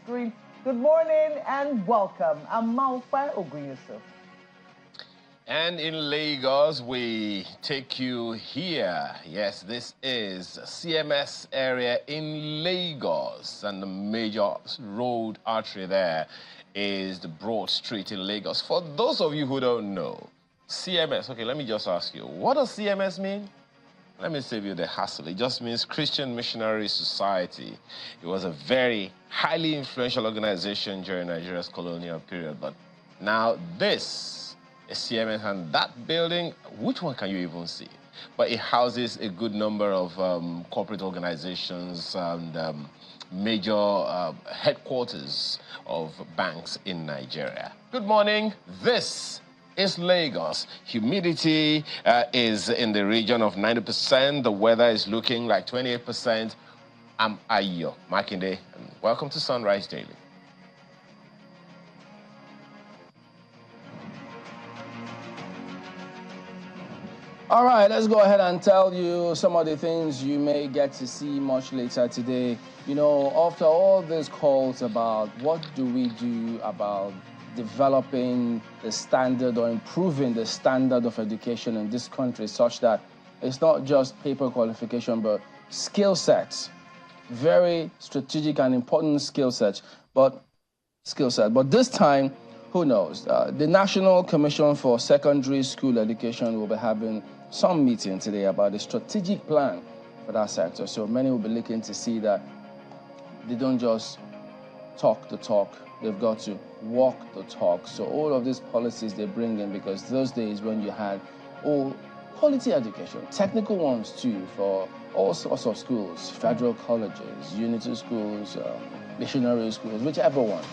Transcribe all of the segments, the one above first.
Street. Good morning and welcome. I'm Malfa Ogunyusuf. And in Lagos, we take you here. Yes, this is CMS area in Lagos, and the major road artery there is the Broad Street in Lagos. For those of you who don't know, CMS, okay, let me just ask you, what does CMS mean? Let me save you the hassle. It just means Christian Missionary Society. It was a very highly influential organization during Nigeria's colonial period, but now this is CMS, and that building, which one can you even see? But it houses a good number of corporate organizations and major headquarters of banks in Nigeria. Good morning. This is Lagos. Humidity is in the region of 90%. The weather is looking like 28%. I'm Ayo Makinde, and welcome to Sunrise Daily. All right, let's go ahead and tell you some of the things you may get to see much later today. You know, after all these calls about what do we do about developing the standard or improving the standard of education in this country such that it's not just paper qualification, but skill sets, very strategic and important skill set. But this time, who knows? The National Commission for Secondary School Education will be having some meeting today about the strategic plan for that sector. So many will be looking to see that they don't just talk the talk, they've got to walk the talk. So all of these policies they bring in, because those days when you had all quality education, technical ones too, for all sorts of schools, federal colleges, unity schools, missionary schools, whichever one,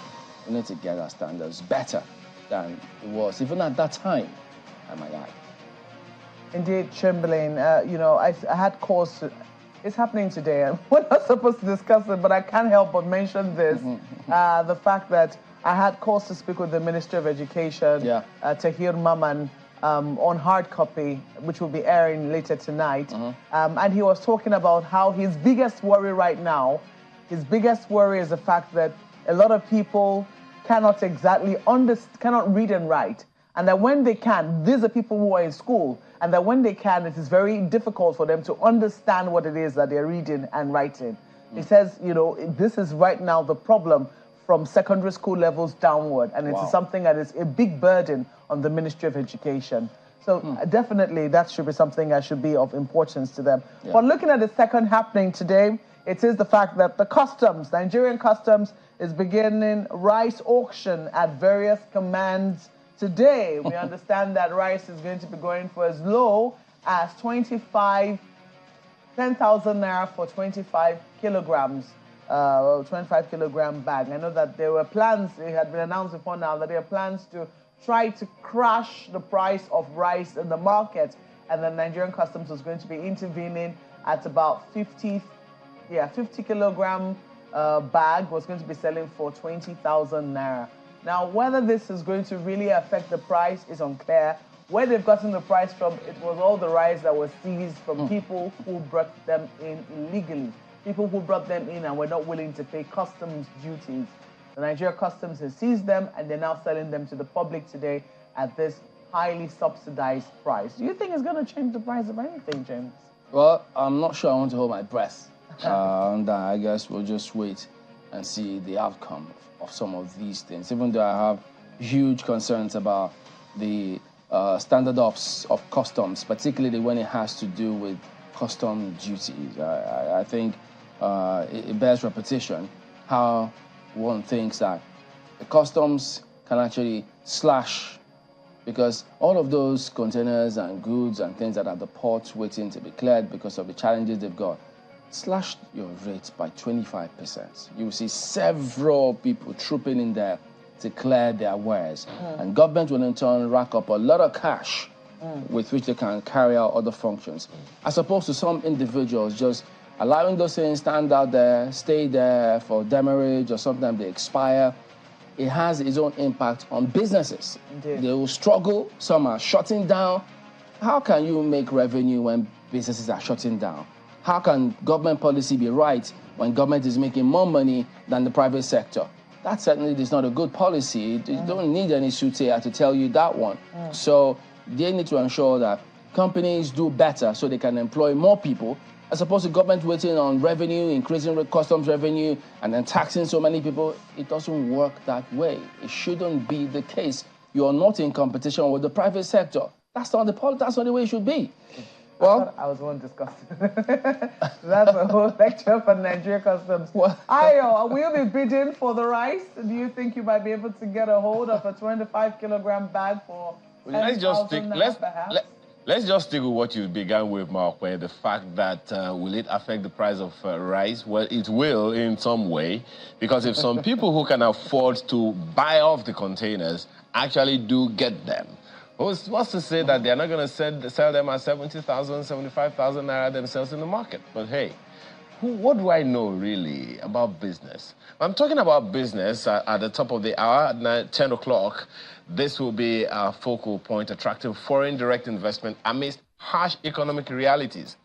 we need to get our standards better than it was, even at that time, I might add. Indeed, Chamberlain, you know, I had calls to, it's happening today. We're not supposed to discuss it, but I can't help but mention this. The fact that I had calls to speak with the Minister of Education, Tahir Maman, on hard copy, which will be airing later tonight. And he was talking about how his biggest worry right now, his biggest worry is the fact that a lot of people cannot exactly cannot read and write. And that when they can, these are people who are in school, and that when they can, it is very difficult for them to understand what it is that they're reading and writing. He says, you know, this is right now the problem from secondary school levels downward, and it's something that is a big burden on the Ministry of Education. So definitely that should be something that should be of importance to them. But looking at the second happening today, it is the fact that the customs, Nigerian customs, is beginning rice auction at various commands today. We understand that rice is going to be going for as low as 10,000 naira for 25 kilograms, 25 kilogram bag. I know that there were plans, it had been announced before now, that there are plans to try to crash the price of rice in the market, and the Nigerian customs was going to be intervening at about 50 kilogram bag was going to be selling for 20,000 naira. Now, whether this is going to really affect the price is unclear. Where they've gotten the price from, it was all the rice that was seized from people who brought them in illegally. People who brought them in and were not willing to pay customs duties. The Nigeria Customs has seized them, and they're now selling them to the public today at this highly subsidized price. Do you think it's going to change the price of anything, James? Well, I'm not sure I want to hold my breath. And I guess we'll just wait and see the outcome of some of these things, even though I have huge concerns about the standard of customs, particularly when it has to do with custom duties. I think it bears repetition how one thinks that the customs can actually slash, because all of those containers and goods and things that are at the ports waiting to be cleared because of the challenges they've got, slashed your rates by 25%. You will see several people trooping in there to clear their wares. And government will in turn rack up a lot of cash with which they can carry out other functions, as opposed to some individuals just allowing those things stand out there, stay there for demurrage, or sometimes they expire. It has its own impact on businesses. Indeed. They will struggle, some are shutting down. How can you make revenue when businesses are shutting down? How can government policy be right when government is making more money than the private sector? that certainly is not a good policy. You don't need any soothsayer to tell you that one. So they need to ensure that companies do better so they can employ more people, as opposed to government waiting on revenue, increasing customs revenue, and then taxing so many people. It doesn't work that way. It shouldn't be the case. You're not in competition with the private sector. That's not the way it should be. Well, I was going to discuss it. That's a whole lecture for Nigeria Customs. Ayo, will you be bidding for the rice? Do you think you might be able to get a hold of a 25-kilogram bag for let's just stick with what you began with, Mark, where the fact that will it affect the price of rice? Well, it will in some way, because if some people who can afford to buy off the containers actually do get them, what's to say that they're not going to sell them at 70,000, 75,000 naira themselves in the market? But hey, what do I know really about business? I'm talking about business at the top of the hour, at 10 o'clock. This will be our focal point, attracting foreign direct investment amidst harsh economic realities.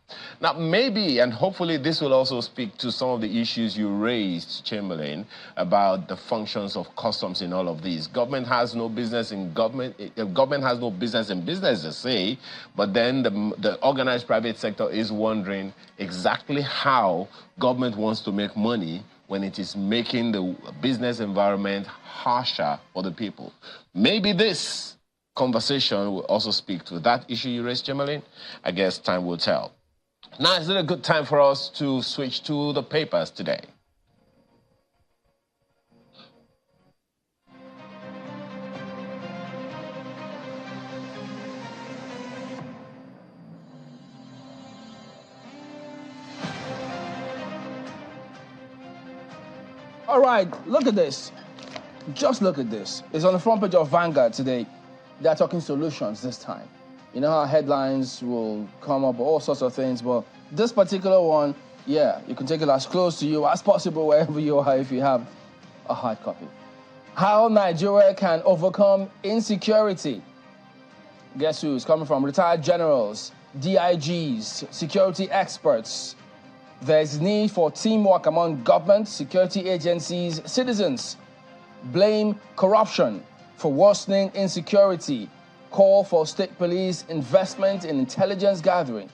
Now, maybe and hopefully this will also speak to some of the issues you raised, Chamberlain, about the functions of customs in all of these. Government has no business in government. Government has no business in business, they say, but then the organized private sector is wondering exactly how government wants to make money when it is making the business environment harsher for the people. Maybe this conversation will also speak to that issue you raised, Chamberlain. I guess time will tell. Now, is it a good time for us to switch to the papers today? all right, look at this. Just look at this. It's on the front page of Vanguard today. They're talking solutions this time. You know how headlines will come up, all sorts of things, but this particular one, yeah, you can take it as close to you as possible wherever you are if you have a hard copy. How Nigeria can overcome insecurity. Guess who? It's coming from retired generals, DIGs, security experts. There's need for teamwork among government, security agencies, citizens. Blame corruption for worsening insecurity. Call for state police investment in intelligence gathering.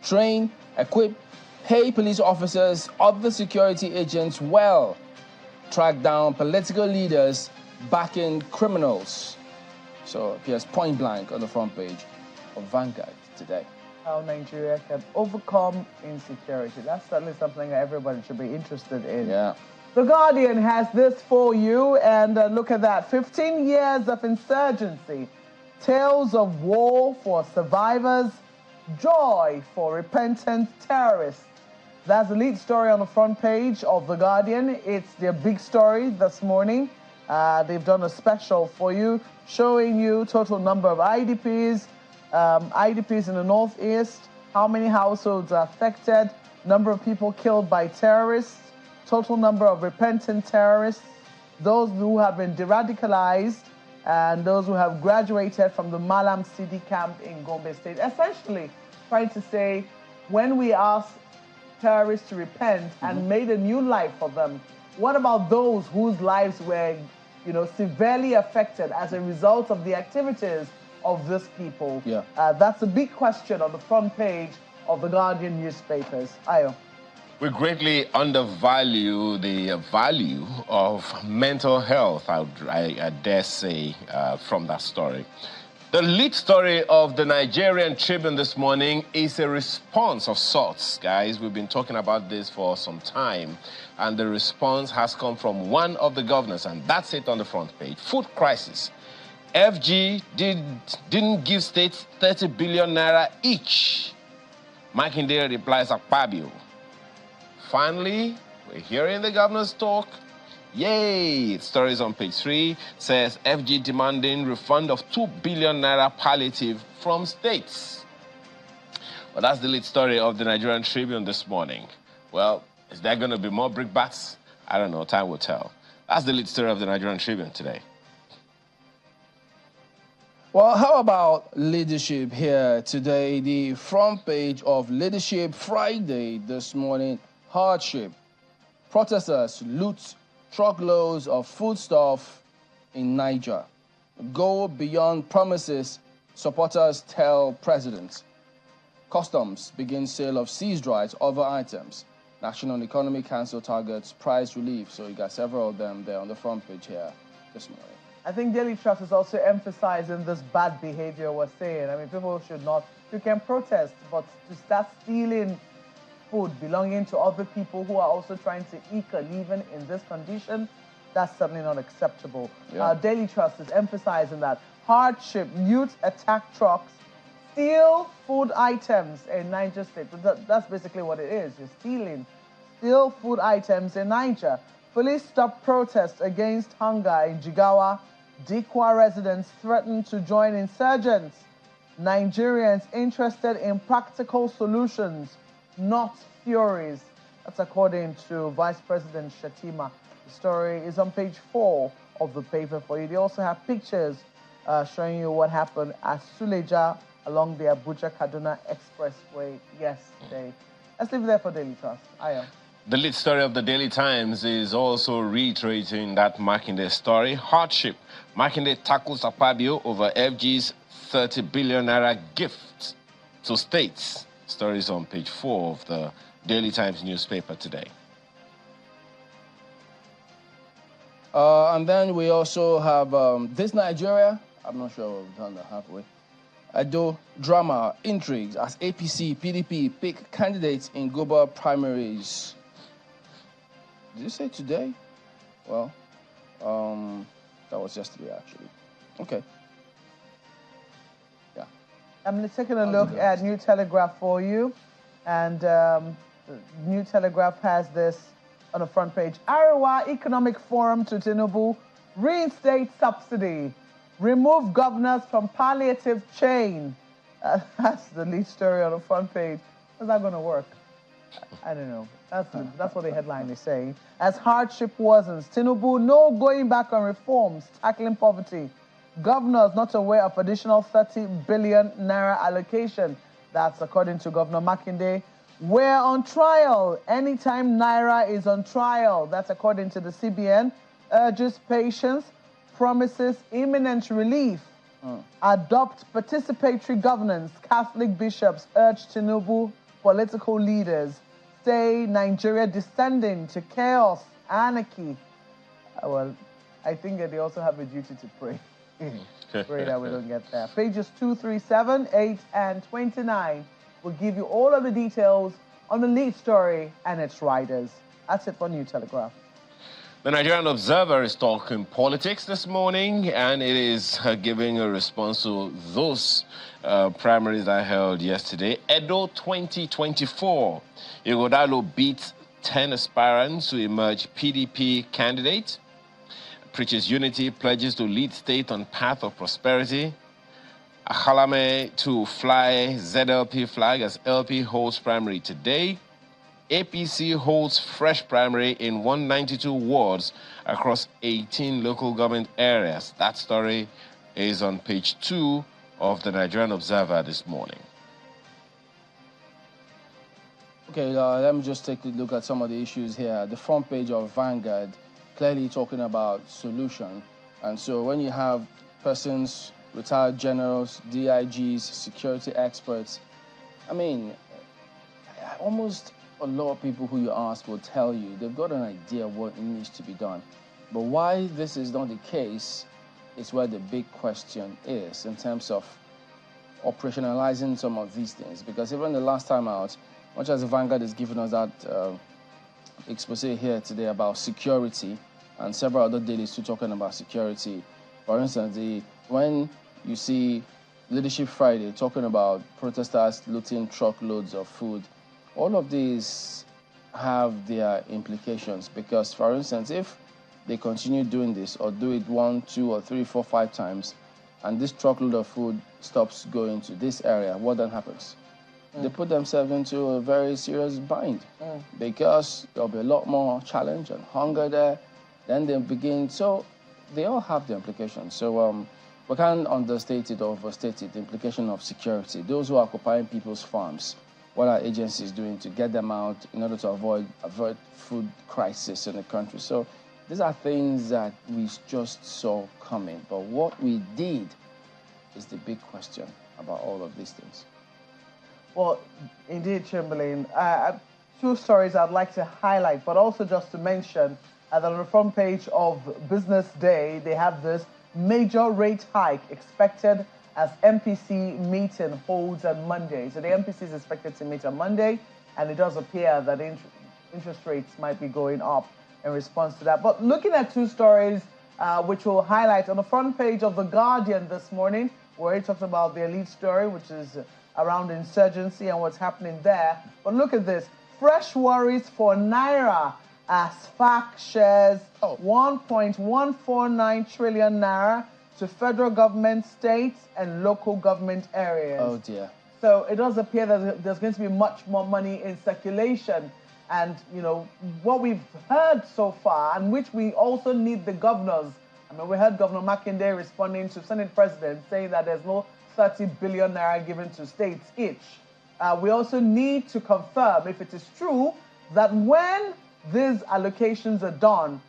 Train, equip, pay police officers, other security agents well. Track down political leaders backing criminals. So it appears point blank on the front page of Vanguard today. How Nigeria can overcome insecurity. That's certainly something that everybody should be interested in. Yeah. The Guardian has this for you, and look at that. 15 years of insurgency. Tales of war for survivors. Joy for repentant terrorists. That's the lead story on the front page of The Guardian. It's their big story this morning. They've done a special for you, showing you total number of IDPs, IDPs in the Northeast, how many households are affected, number of people killed by terrorists, total number of repentant terrorists, those who have been de-radicalized, and those who have graduated from the Malam Sidi camp in Gombe State. Essentially, trying to say, when we ask terrorists to repent and made a new life for them, what about those whose lives were, severely affected as a result of the activities of these people? Yeah. That's a big question on the front page of the Guardian newspapers. Ayo. We greatly undervalue the value of mental health, I dare say, from that story. The lead story of the Nigerian Tribune this morning is a response of sorts, guys. We've been talking about this for some time, and the response has come from one of the governors, and that's it on the front page. Food crisis. FG didn't give states 30 billion naira each. Makinde replies Akpabio. Finally, we're hearing the governor's talk. Yay! Stories on page 3 says FG demanding refund of 2 billion naira palliative from states. Well, that's the lead story of the Nigerian Tribune this morning. Well, is there going to be more brickbats? I don't know. Time will tell. That's the lead story of the Nigerian Tribune today. Well, how about leadership here today? The front page of Leadership Friday this morning. Hardship. Protesters loot truckloads of foodstuff in Niger. Go beyond promises, supporters tell president. Customs begin sale of seized rights over items. National Economic Council targets price relief. So you got several of them there on the front page here this morning. I think Daily Trust is also emphasizing this bad behavior we're saying. I mean, people should not, you can protest, but to start stealing food belonging to other people who are also trying to eke a living in this condition, that's certainly not acceptable. Yeah. Daily Trust is emphasizing that hardship, youth attack trucks, steal food items in Niger State. That's basically what it is. You're steal food items in Niger. Police stop protests against hunger in Jigawa. Dikwa residents threaten to join insurgents. Nigerians interested in practical solutions, not theories. That's according to Vice President Shatima. The story is on page 4 of the paper for you. They also have pictures showing you what happened at Suleja along the Abuja-Kaduna Expressway yesterday. Let's leave it there for Daily Trust. I am. The lead story of the Daily Times is also reiterating that Makinde story. Hardship. Makinde tackles Akpabio over FG's 30 billion naira gift to states. Stories on page 4 of the Daily Times newspaper today. And then we also have This Nigeria. I'm not sure we've done that halfway. Ado drama intrigues as APC, PDP pick candidates in global primaries. Did you say today? Well, that was yesterday actually. Okay. Yeah. I'm taking a look at New Telegraph for you, and New Telegraph has this on the front page. Arewa Economic Forum to Tinubu, reinstate subsidy, remove governors from palliative chain. That's the lead story on the front page. How's that going to work? I don't know. That's what the headline is saying. As hardship worsens, Tinubu, no going back on reforms, tackling poverty. Governors not aware of additional 30 billion naira allocation. That's according to Governor Makinde. We're on trial. Anytime naira is on trial. That's according to the CBN. Urges patience, promises imminent relief. Adopt participatory governance. Catholic bishops urge Tinubu political leaders. Say Nigeria descending to chaos, anarchy. Well, I think that they also have a duty to pray. Pray that we don't get there. Pages 2, 3, 7, 8, and 29 will give you all of the details on the lead story and its writers. That's it for New Telegraph. The Nigerian Observer is talking politics this morning, and it is giving a response to those primaries I held yesterday. Edo 2024. Ighodalo beats 10 aspirants to emerge PDP candidate. Preaches unity, pledges to lead state on path of prosperity. Akhalame to fly ZLP flag as LP holds primary today. APC holds fresh primary in 192 wards across 18 local government areas. That story is on page 2 of the Nigerian Observer this morning. Okay, let me just take a look at some of the issues here. The front page of Vanguard clearly talking about solution. And so when you have persons, retired generals, DIGs, security experts, I mean, almost a lot of people who you ask will tell you they've got an idea of what needs to be done. But why this is not the case is where the big question is in terms of operationalizing some of these things. Because even the last time out, much as the Vanguard has given us that expose here today about security, and several other dailies too talking about security. For instance, when you see Leadership Friday talking about protesters looting truckloads of food, all of these have their implications because, for instance, if they continue doing this or do it 1, 2, or 3, 4, 5 times, and this truckload of food stops going to this area, what then happens? They put themselves into a very serious bind because there'll be a lot more challenge and hunger there. Then they begin, so they all have the implications. So we can't understate it or overstate it, the implication of security. Those who are occupying people's farms, what are agencies doing to get them out in order to avoid food crisis in the country? So these are things that we just saw coming. But what we did is the big question about all of these things. Well, indeed, Chamberlain. Two stories I'd like to highlight, but also just to mention that on the front page of Business Day, they have this major rate hike expected as MPC meeting holds on Monday. So the MPC is expected to meet on Monday, and it does appear that interest rates might be going up in response to that. But looking at two stories, which we'll highlight on the front page of The Guardian this morning, where it talks about the elite story, which is around insurgency and what's happening there. But look at this. Fresh worries for Naira as FAC shares 1.149 trillion Naira to federal government, states, and local government areas. Oh, dear. So it does appear that there's going to be much more money in circulation. And, you know, what we've heard so far, and which we also need the governors. I mean, we heard Governor Makinde responding to Senate President saying that there's no 30 billion Naira given to states each. We also need to confirm, if it is true, that when these allocations are done,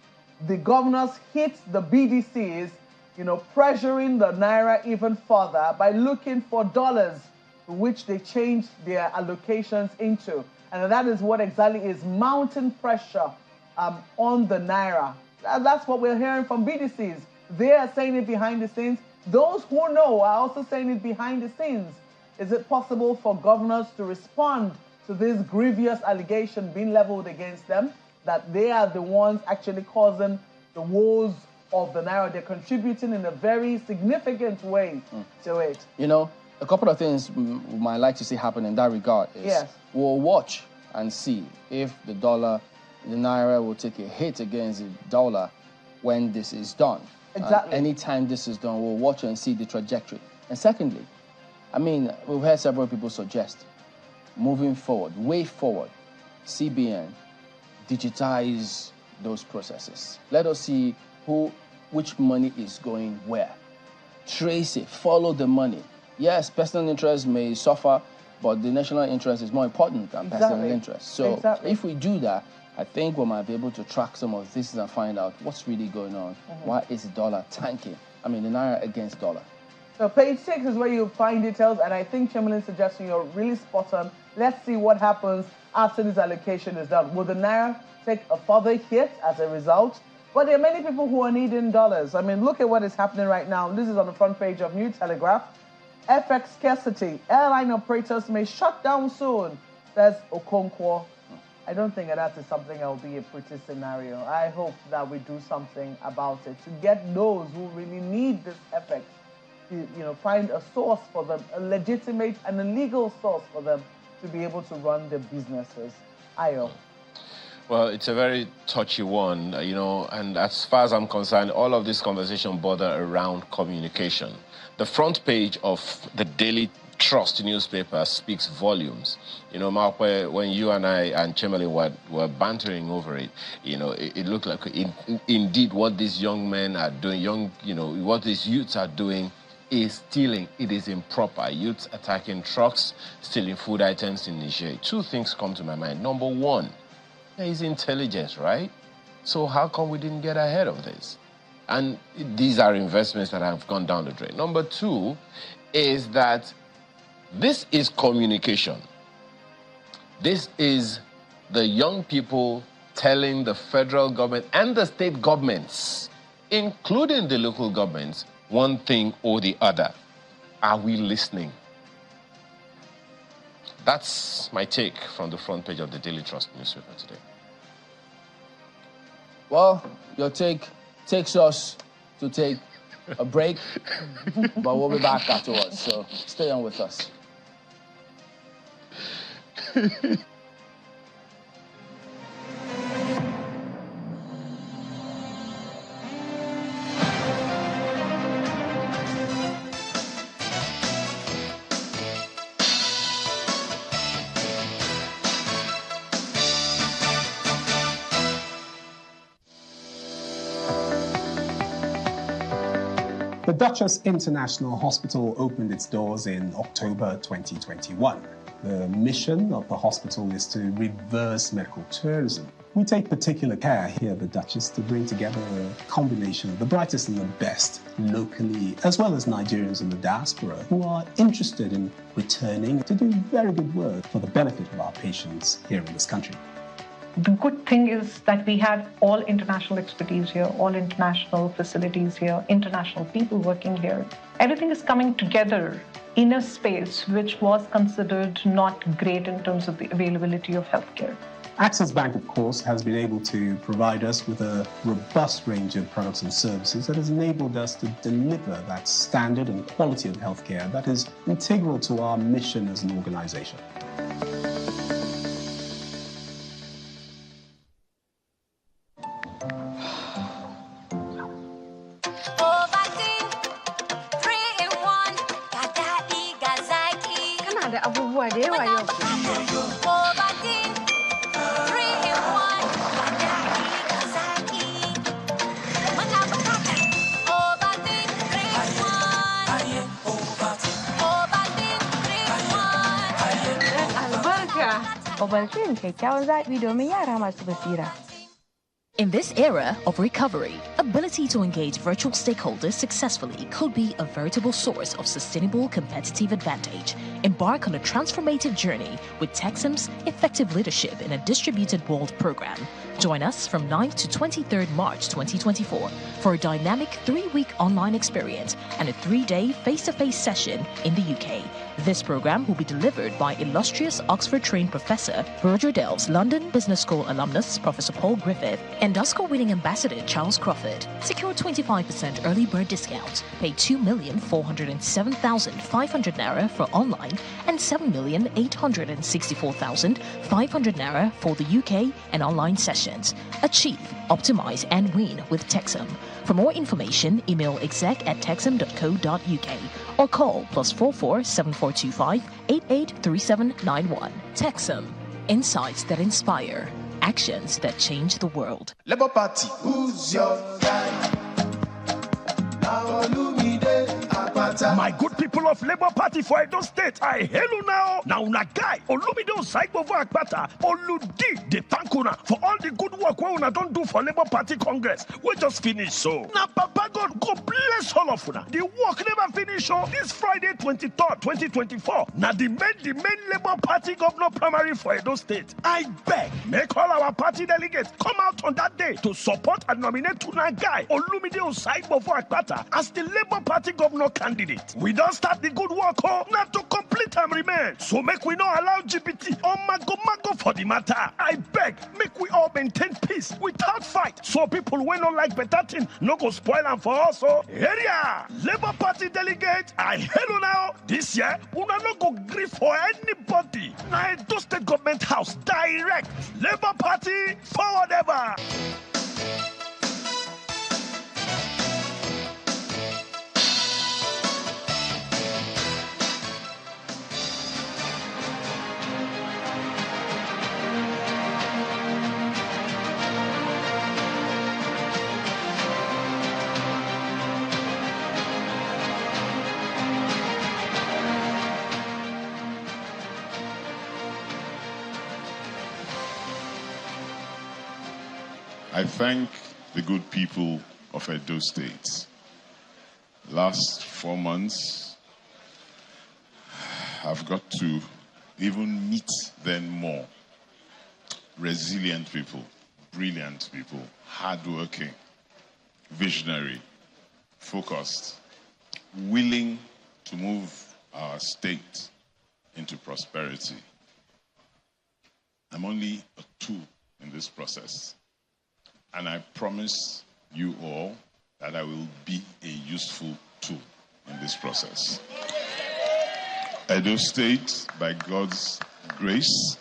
the governors hit the BDCs, you know, pressuring the Naira even further by looking for dollars which they changed their allocations into. And that is what exactly is mounting pressure on the Naira. That's what we're hearing from BDCs. They are saying it behind the scenes. Those who know are also saying it behind the scenes. Is it possible for governors to respond to this grievous allegation being leveled against them, that they are the ones actually causing the woes of the Naira? They're contributing in a very significant way to it. You know, a couple of things we might like to see happen in that regard is we'll watch and see if the Naira will take a hit against the dollar when this is done. Exactly. Anytime this is done, we'll watch and see the trajectory. And secondly, I mean, we've heard several people suggest, moving forward, way forward, CBN, digitize those processes. Let us see which money is going where. Trace it, follow the money. Yes, personal interest may suffer, but the national interest is more important than personal interest. So if we do that, I think we might be able to track some of this and find out what's really going on. Why is the dollar tanking? I mean, the Naira against dollar. So page 6 is where you'll find details, and I think Chamberlain's suggestion, you're really spot on. Let's see what happens after this allocation is done. Will the Naira take a further hit as a result? But there are many people who are needing dollars. I mean, look at what is happening right now. This is on the front page of New Telegraph. FX scarcity. Airline operators may shut down soon, says Okonkwo. I don't think that is something that will be a pretty scenario. I hope that we do something about it to get those who really need this FX, to, find a source for them, a legitimate and a legal source for them to be able to run their businesses. Ayo. Well, it's a very touchy one, and as far as I'm concerned, all of this conversation border around communication. The front page of the Daily Trust newspaper speaks volumes. Mark, when you and I and Chamberlain were bantering over it, it looked like indeed what these young men are doing, what these youths are doing is stealing. It is improper. Youths attacking trucks, stealing food items in Niger. Two things come to my mind. Number one, there is intelligence, right? So how come we didn't get ahead of this? And these are investments that have gone down the drain. Number two is that this is communication. This is the young people telling the federal government and the state governments, including the local governments, one thing or the other. Are we listening? That's my take from the front page of the Daily Trust newspaper today. Well, your take takes us to take a break, but we'll be back afterwards, so stay on with us. The Duchess International Hospital opened its doors in October 2021. The mission of the hospital is to reverse medical tourism. We take particular care here at the Duchess to bring together a combination of the brightest and the best locally, as well as Nigerians in the diaspora who are interested in returning to do very good work for the benefit of our patients here in this country. The good thing is that we have all international expertise here, all international facilities here, international people working here. Everything is coming together in a space which was considered not great in terms of the availability of healthcare. Access Bank, of course, has been able to provide us with a robust range of products and services that has enabled us to deliver that standard and quality of healthcare that is integral to our mission as an organization. Ovaltine kyakkyawan zaɓi domin yara masu basira. In this era of recovery, ability to engage virtual stakeholders successfully could be a veritable source of sustainable competitive advantage. Embark on a transformative journey with Texam's Effective Leadership in a Distributed World program. Join us from 9th to 23rd March 2024 for a dynamic 3-week online experience and a 3-day face-to-face session in the UK. This program will be delivered by illustrious Oxford-trained professor Roger Delves, London Business School alumnus Professor Paul Griffith, and Oscar-winning ambassador Charles Crawford. Secure 25% early bird discount. Pay 2,407,500 naira for online and 7,864,500 naira for the UK and online sessions. Achieve, optimize, and win with Texam. For more information, email exec@texam.co.uk or call +44 7425 883791. Texam. Insights that inspire. Actions that change the world. Labour Party, who's your guy? My good people of Labour Party for Edo State, I hail you now. Now, una guy, Olumide Osaigbova Akpata, Oludi de Tankuna for all the good work we una don't do for Labour Party Congress. We just finished so. Now, Papa God, go bless all of una. The work never finish so. This Friday, 23rd, 2024. Now, the main Labour Party governor primary for Edo State. I beg, make all our party delegates come out on that day to support and nominate una guy, Olumide Osaigbova Akpata, as the Labour Party governor candidate. We don't start the good work, not to complete and remain. So make we not allow GPT or mago for the matter. I beg, make we all maintain peace without fight. So people when not like better thing, no go spoil them for us. So area Labour Party delegate, I hello now. This year, una no go grief for anybody. Now Edo State Government House direct. Labour Party forward ever. I thank the good people of Edo State. Last 4 months, I've got to even meet them more. Resilient people, brilliant people, hardworking, visionary, focused, willing to move our state into prosperity. I'm only a tool in this process. And I promise you all that I will be a useful tool in this process. Edo State, by God's grace,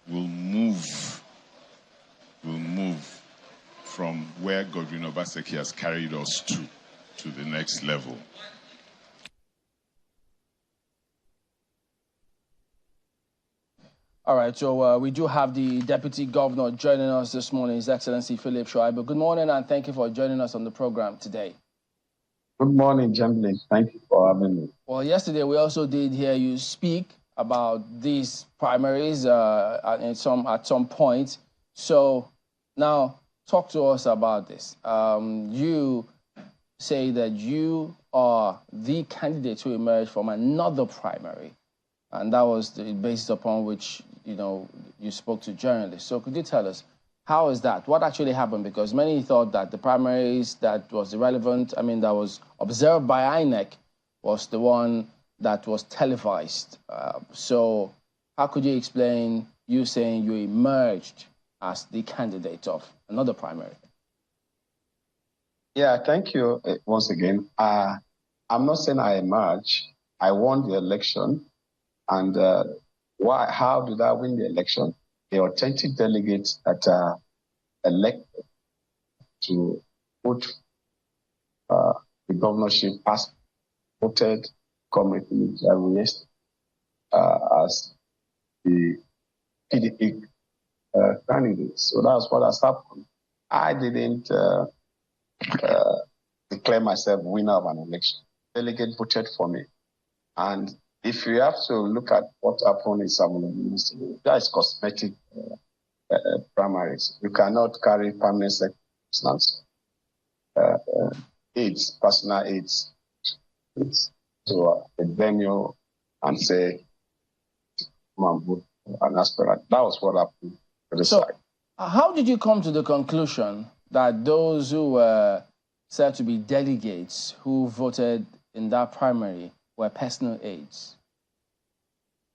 will move from where Godwin Obaseki has carried us to the next level. All right, so we do have the Deputy Governor joining us this morning, His Excellency Philip Shuaibu. Good morning, and thank you for joining us on the program today. Good morning, gentlemen. Thank you for having me. Well, yesterday we also did hear you speak about these primaries at some point. So Now, talk to us about this. You say that you are the candidate to emerge from another primary, and that was the basis upon which, you know, you spoke to journalists. So could you tell us, how is that? What actually happened? Because many thought that the primaries that was irrelevant, I mean, that was observed by INEC, was the one that was televised. So how could you explain you saying you emerged as the candidate of another primary? Yeah, thank you once again. I'm not saying I emerged. I won the election. And how did I win the election? The authentic delegates that are elected to vote the governorship as voted committee as the PDP candidates. So that's what has happened. I didn't declare myself winner of an election. Delegate voted for me. And if you have to look at what happened in Samolo Ministry, that is cosmetic primaries. You cannot carry permanent circumstances, personal aids, to a venue and say, come and vote an aspirant. That was what happened to the side. How did you come to the conclusion that those who were said to be delegates who voted in that primary were personal aides?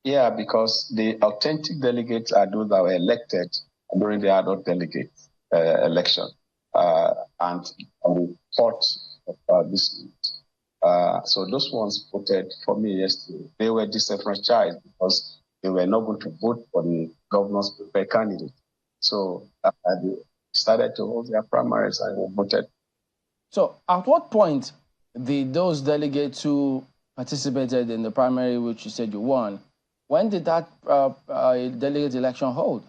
Yeah, because the authentic delegates are those that were elected during the adult delegate election. And on the 4th of this month. So those ones voted for me yesterday. They were disenfranchised because they were not going to vote for the governor's preferred candidate. So they started to hold their primaries and voted. So at what point did those delegates who participated in the primary, which you said you won, when did that delegate election hold?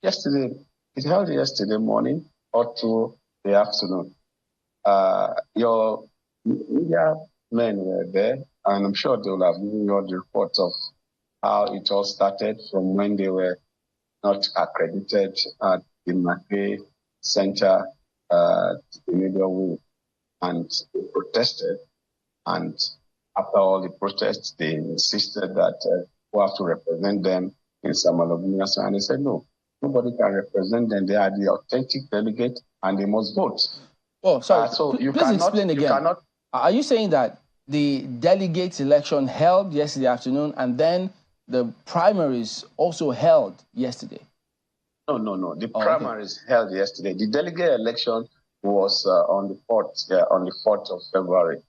Yesterday. It held yesterday morning or to the afternoon. Your media men were there, and I'm sure they will have given you all the reports of how it all started from when they were not accredited at the McVeigh Center, the media wing, and they protested. And after all the protests, they insisted that we have to represent them in Samolo Ministry, and they said no. Nobody can represent them. They are the authentic delegate, and they must vote. Oh, sorry. So you please cannot, explain again. You cannot, are you saying that the delegate election held yesterday afternoon, and then the primaries also held yesterday? No. The primaries held yesterday. The delegate election was on the 4th. Yeah, on the 4th of February.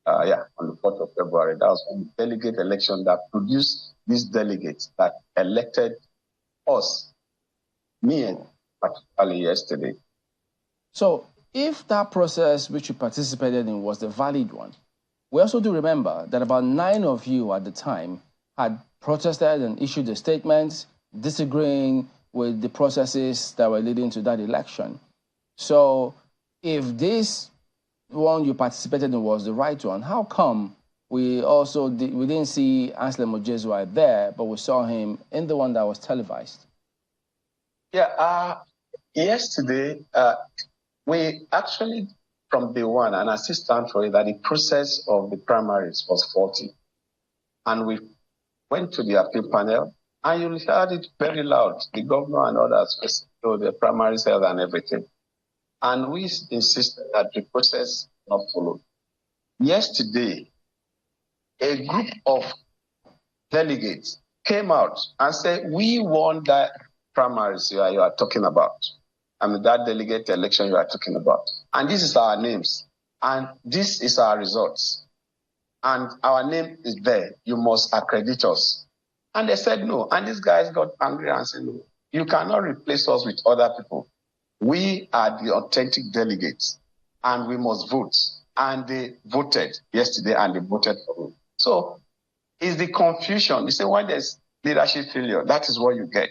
On the 4th of February. That was the delegate election that produced these delegates that elected us. Me and particularly yesterday. So if that process which you participated in was the valid one, we also do remember that about 9 of you at the time had protested and issued a statement disagreeing with the processes that were leading to that election. So if this one you participated in was the right one, how come we didn't see Anselm Ojezua there, but we saw him in the one that was televised? Yeah, yesterday, we actually, from day one, and assistant for it, that the process of the primaries was faulty. And we went to the appeal panel, and you heard it very loud. The governor and others were the primaries held and everything. And we insisted that the process not followed. Yesterday, a group of delegates came out and said, we won that primaries you are talking about. I mean, that delegate election you are talking about. And this is our names. And this is our results. And our name is there. You must accredit us. And they said no. And these guys got angry and said, no, you cannot replace us with other people. We are the authentic delegates. And we must vote. And they voted yesterday and they voted for me. So it's the confusion. You say when there's leadership failure, that is what you get.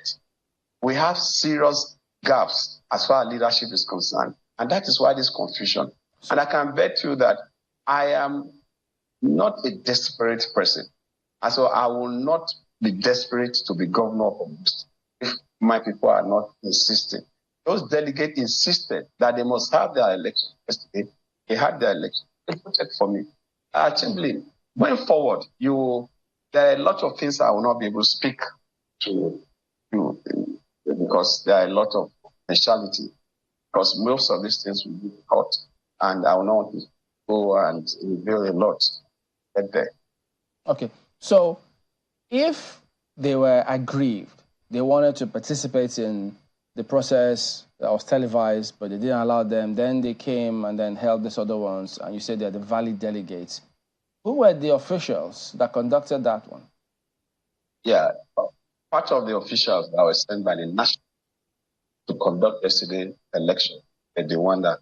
We have serious gaps as far as leadership is concerned. And that is why this confusion. And I can bet you that I am not a desperate person. And so I will not be desperate to be governor of Ogun State if my people are not insisting. those delegates insisted that they must have their election yesterday. They had their election. They voted for me. Simply, going forward, there are a lot of things I will not be able to speak to you because there are a lot of confidentiality. Because most of these things will be caught, and I will not go and reveal a lot there. Okay, so if they were aggrieved, they wanted to participate in the process that was televised, but they didn't allow them, then they came and then held these other ones, and you said they're the valid delegates. Who were the officials that conducted that one? Yeah, part of the officials that were sent by the national to conduct yesterday's election, and the one that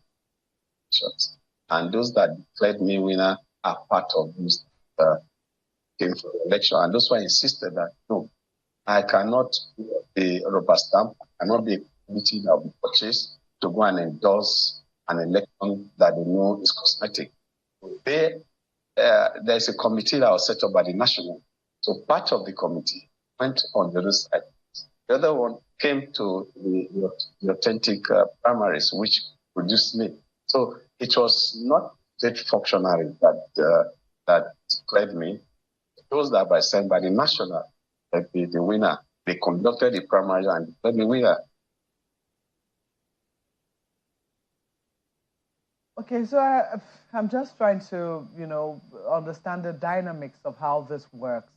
and those that declared me winner are part of this came for the election, and those who insisted that no, I cannot be a rubber stamp, I cannot be a committee that will be purchased to go and endorse an election that they know is cosmetic. There's a committee that was set up by the national, so part of the committee went on the other side. The other one came to the authentic primaries, which produced me. So it was not state functionary that declared me. Those that were sent by the national, the winner. They conducted the primary and declared me winner. Okay, so I'm just trying to, understand the dynamics of how this works.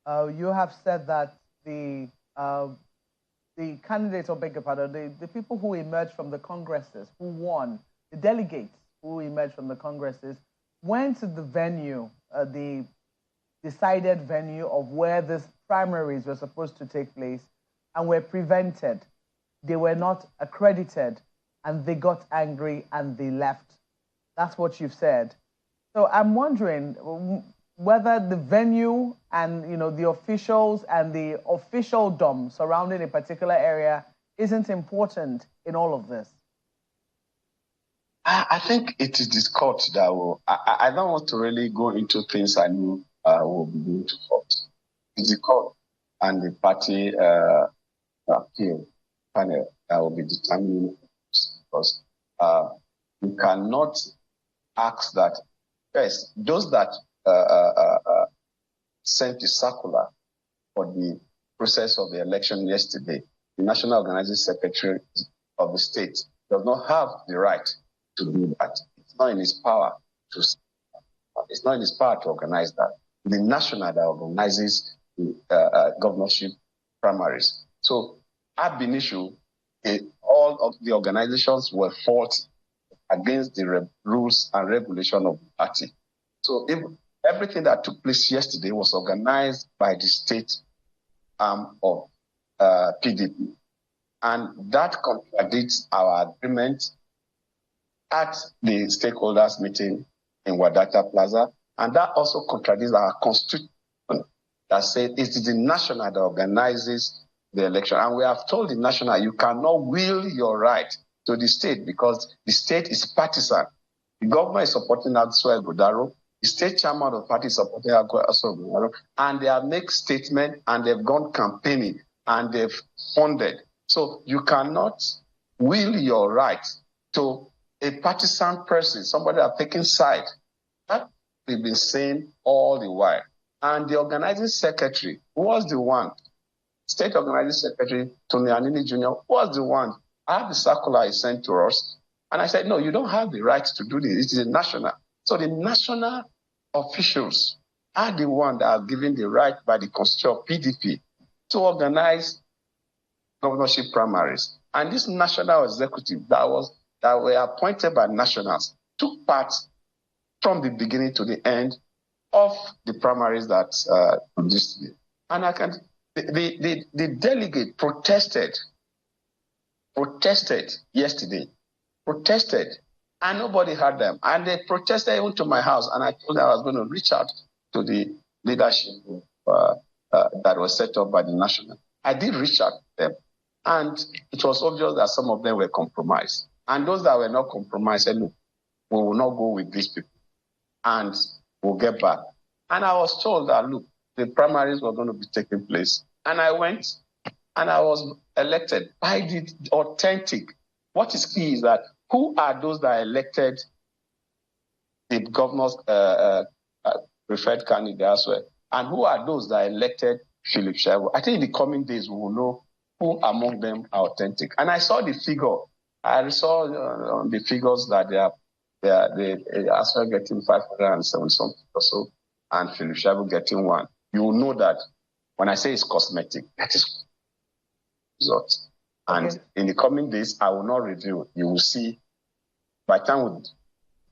You have said that the candidates, or beg your pardon, the people who emerged from the congresses, who won, the delegates who emerged from the congresses, went to the venue, the decided venue of where these primaries were supposed to take place, and were prevented. They were not accredited, and they got angry and they left. That's what you've said. So I'm wondering whether the venue and the officials and the officialdom surrounding a particular area isn't important in all of this. I think it is this court that will. I don't want to really go into things I know will begin to fault. It's the court and the party appeal panel that will be determining, because you cannot ask that. Yes, those that sent the circular for the process of the election yesterday, the National Organizing Secretary of the state does not have the right to do that. It's not in his power to. It's not in his power to organize that. The national that organizes the governorship primaries. So, ab initio, all of the organizations were fought against the rules and regulation of the party. So, everything that took place yesterday was organized by the state arm of PDP. And that contradicts our agreement at the stakeholders meeting in Wadata Plaza. And that also contradicts our constitution that says it is the national that organizes the election. And we have told the national, you cannot will your right to the state because the state is partisan. The government is supporting Agsua Godaro. The state chairman of the party is supporting Agsua Godaro. And they have made statements and they've gone campaigning and they've funded. So you cannot will your right to a partisan person, somebody that taking side. That we've been saying all the while. And the organizing secretary was the one, state organizing secretary, Tony Anini Jr., was the one. I have the circular he sent to us. And I said, no, you don't have the right to do this. It is a national. So the national officials are the one that are given the right by the constitution of PDP to organize governorship primaries. And this national executive that were appointed by nationals took part from the beginning to the end of the primaries that produced it. And the delegate protested yesterday, and nobody heard them. And they protested even to my house, and I told them I was going to reach out to the leadership that was set up by the national. I did reach out to them, and it was obvious that some of them were compromised. And those that were not compromised said, look, we will not go with these people, and we'll get back. And I was told that, look, the primaries were going to be taking place. And I went, and I was elected by the authentic what is key is that who are those that elected the governor's preferred candidate as well, and who are those that elected Philip Shaibu? I think in the coming days we will know who among them are authentic. And I saw the figure. I saw on the figures that they are as well getting 507 something or so, and Philip Shaibu getting 1. You will know that when I say it's cosmetic, that is results. And in the coming days, I will not reveal. You will see, by the time we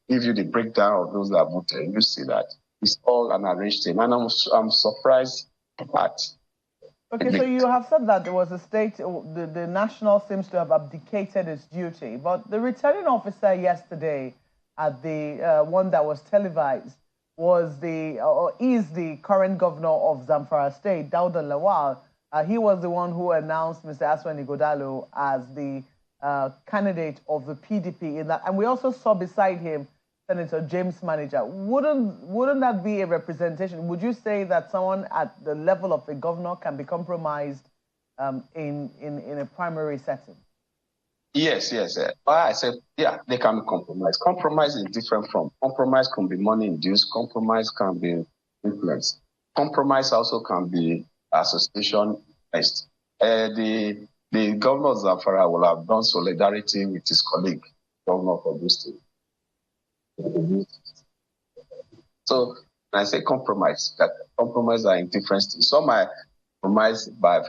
give you the breakdown of those that voted, you see that it's all an arranged thing. And I'm surprised at. Okay, so you have said that there was a state, the national seems to have abdicated its duty, but the returning officer yesterday at the one that was televised was is the current governor of Zamfara State, Dauda Lawal. He was the one who announced Mr. Aswani Godalo as the candidate of the PDP in that, and we also saw beside him Senator James Manager. Wouldn't that be a representation? Would you say that someone at the level of a governor can be compromised in a primary setting? Yes. I said, yeah, they can be compromised. Compromise is different from compromise. Can be money induced. Compromise can be influence. Compromise also can be association based. The governor of Zamfara will have done solidarity with his colleague, governor of Augusta. So when I say compromise, that compromise are in different stages. Some are compromised by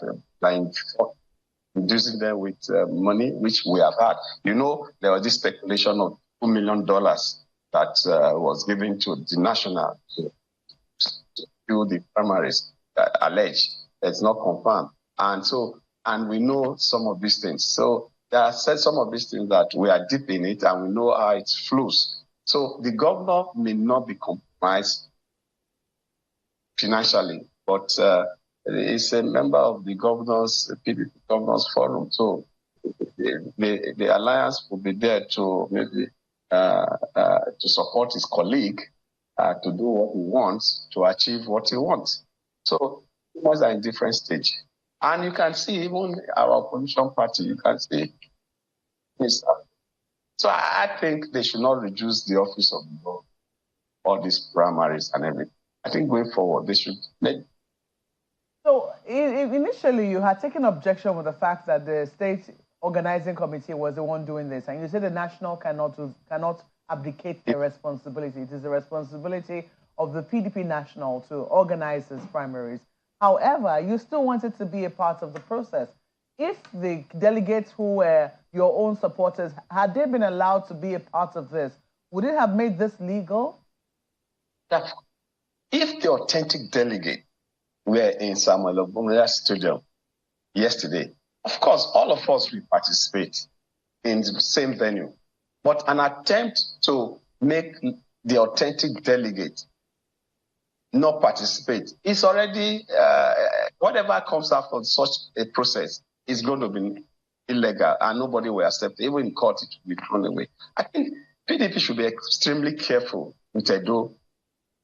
inducing them with money, which we have had. You know, there was this speculation of $2 million that was given to the national to do the primaries, alleged. It's not confirmed. And we know some of these things. So there are some of these things that we are deep in it and we know how it flows. So the governor may not be compromised financially, but is a member of the PDP Governors Forum. So the alliance will be there to maybe to support his colleague to do what he wants, to achieve what he wants. So those are in different stage. And you can see even our opposition party, you can see this. So I think they should not reduce the office of the governor, all these primaries and everything. I think going forward, they should make. So initially, you had taken objection with the fact that the state organizing committee was the one doing this, and you said the national cannot abdicate their responsibility. It is the responsibility of the PDP national to organize these primaries. However, you still wanted to be a part of the process. If the delegates who were your own supporters, had they been allowed to be a part of this, would it have made this legal? If the authentic delegate were in Samuel Ogbonnia Stadium yesterday, of course, all of us will participate in the same venue. But an attempt to make the authentic delegate not participate is already, whatever comes after such a process is going to be illegal and nobody will accept it. Even in court, it will be thrown away. I think PDP should be extremely careful with Edo.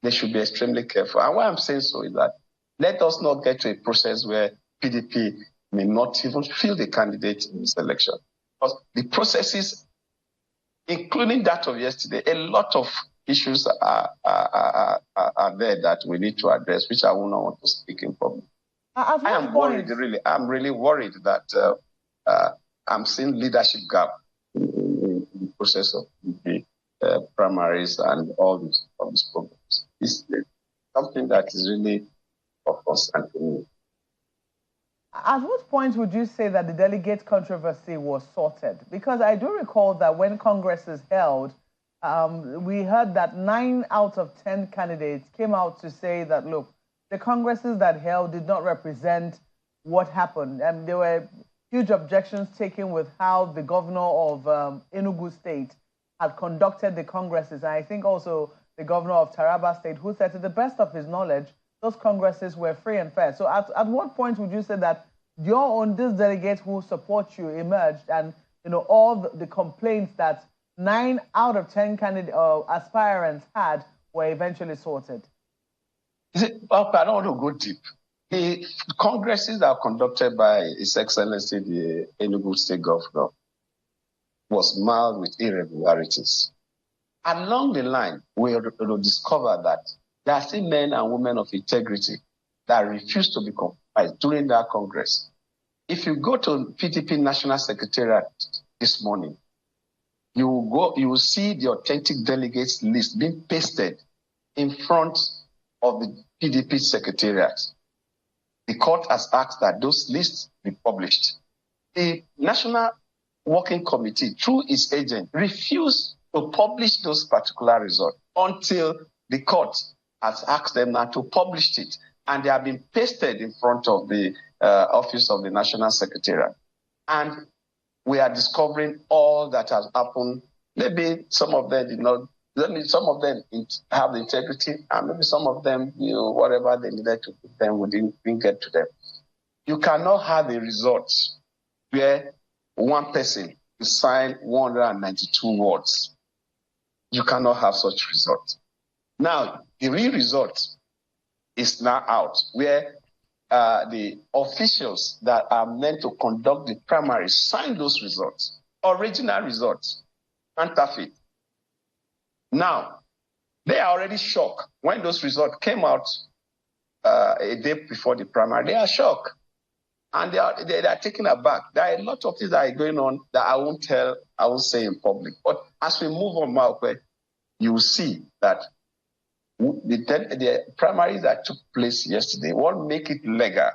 They should be extremely careful. And why I'm saying so is that let us not get to a process where PDP may not even field the candidate in this election. Because the processes, including that of yesterday, a lot of issues are there that we need to address, which I will not want to speak in public. I am worried, really. I'm really worried that I'm seeing leadership gap in the process of the primaries and all these programs. It's something that is really of concern to me. At what point would you say that the delegate controversy was sorted? Because I do recall that when Congress is held, we heard that 9 out of 10 candidates came out to say that, look, the Congresses that held did not represent what happened. And there were huge objections taken with how the governor of Enugu State had conducted the Congresses. And I think also the governor of Taraba State, who said to the best of his knowledge, those Congresses were free and fair. So at what point would you say that your own, these delegates who support you emerged and, you know, all the complaints that 9 out of 10 aspirants had were eventually sorted? I don't want to go deep. The Congresses that are conducted by His Excellency, the Enugu State Governor, was marred with irregularities. Along the line, we will discover that there are still men and women of integrity that refuse to be compromised during that Congress. If you go to PDP National Secretariat this morning, you will see the authentic delegates list being pasted in front of the PDP Secretariat. The court has asked that those lists be published. The National Working Committee, through its agent, refused to publish those particular results until the court has asked them now to publish it. And they have been pasted in front of the office of the National Secretariat. And we are discovering all that has happened. Maybe some of them did not, some of them have the integrity, and maybe some of them, whatever they needed to put them, we didn't get to them. You cannot have a result where one person will sign 192 words. You cannot have such result. Now, the real result is now out, where the officials that are meant to conduct the primaries sign those results, original results, counterfeit. Now, they are already shocked. When those results came out a day before the primary, they are shocked. And they are taken aback. There are a lot of things that are going on that I won't say in public. But as we move on, Malkwe, you will see that the primaries that took place yesterday, what make it legal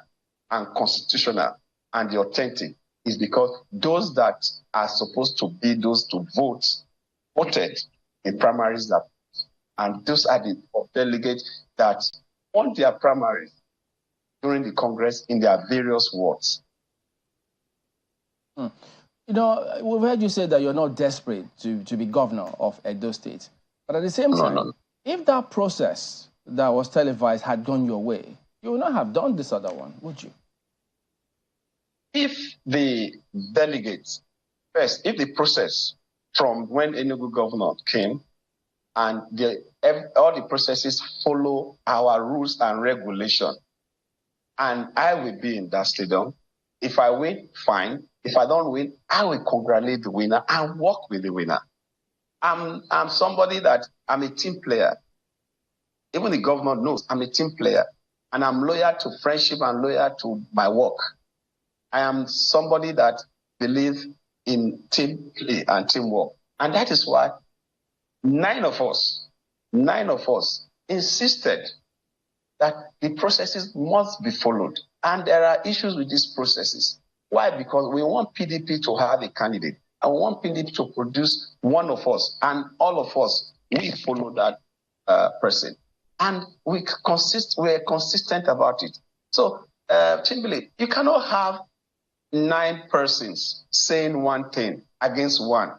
and constitutional and the authentic is because those that are supposed to be those to vote voted in primaries that, and those are the delegates that won their primaries during the Congress in their various wards. You know, we've heard you say that you're not desperate to be governor of Edo State. But at the same time, if that process that was televised had gone your way, you would not have done this other one, would you? If the delegates, first, if the process from when Enugu governor came and all the processes follow our rules and regulation, and I will be in that stadium. If I win, fine. If I don't win, I will congratulate the winner and work with the winner. I'm somebody that I'm a team player. Even the governor knows I'm a team player. And I'm loyal to friendship and loyal to my work. I am somebody that believes in team play and teamwork. And that is why 9 of us insisted that the processes must be followed. And there are issues with these processes. Why? Because we want PDP to have a candidate. And we want PDP to produce one of us. And all of us, we follow that person. And we're consistent about it. So, Chimbili, you cannot have 9 persons saying one thing against one.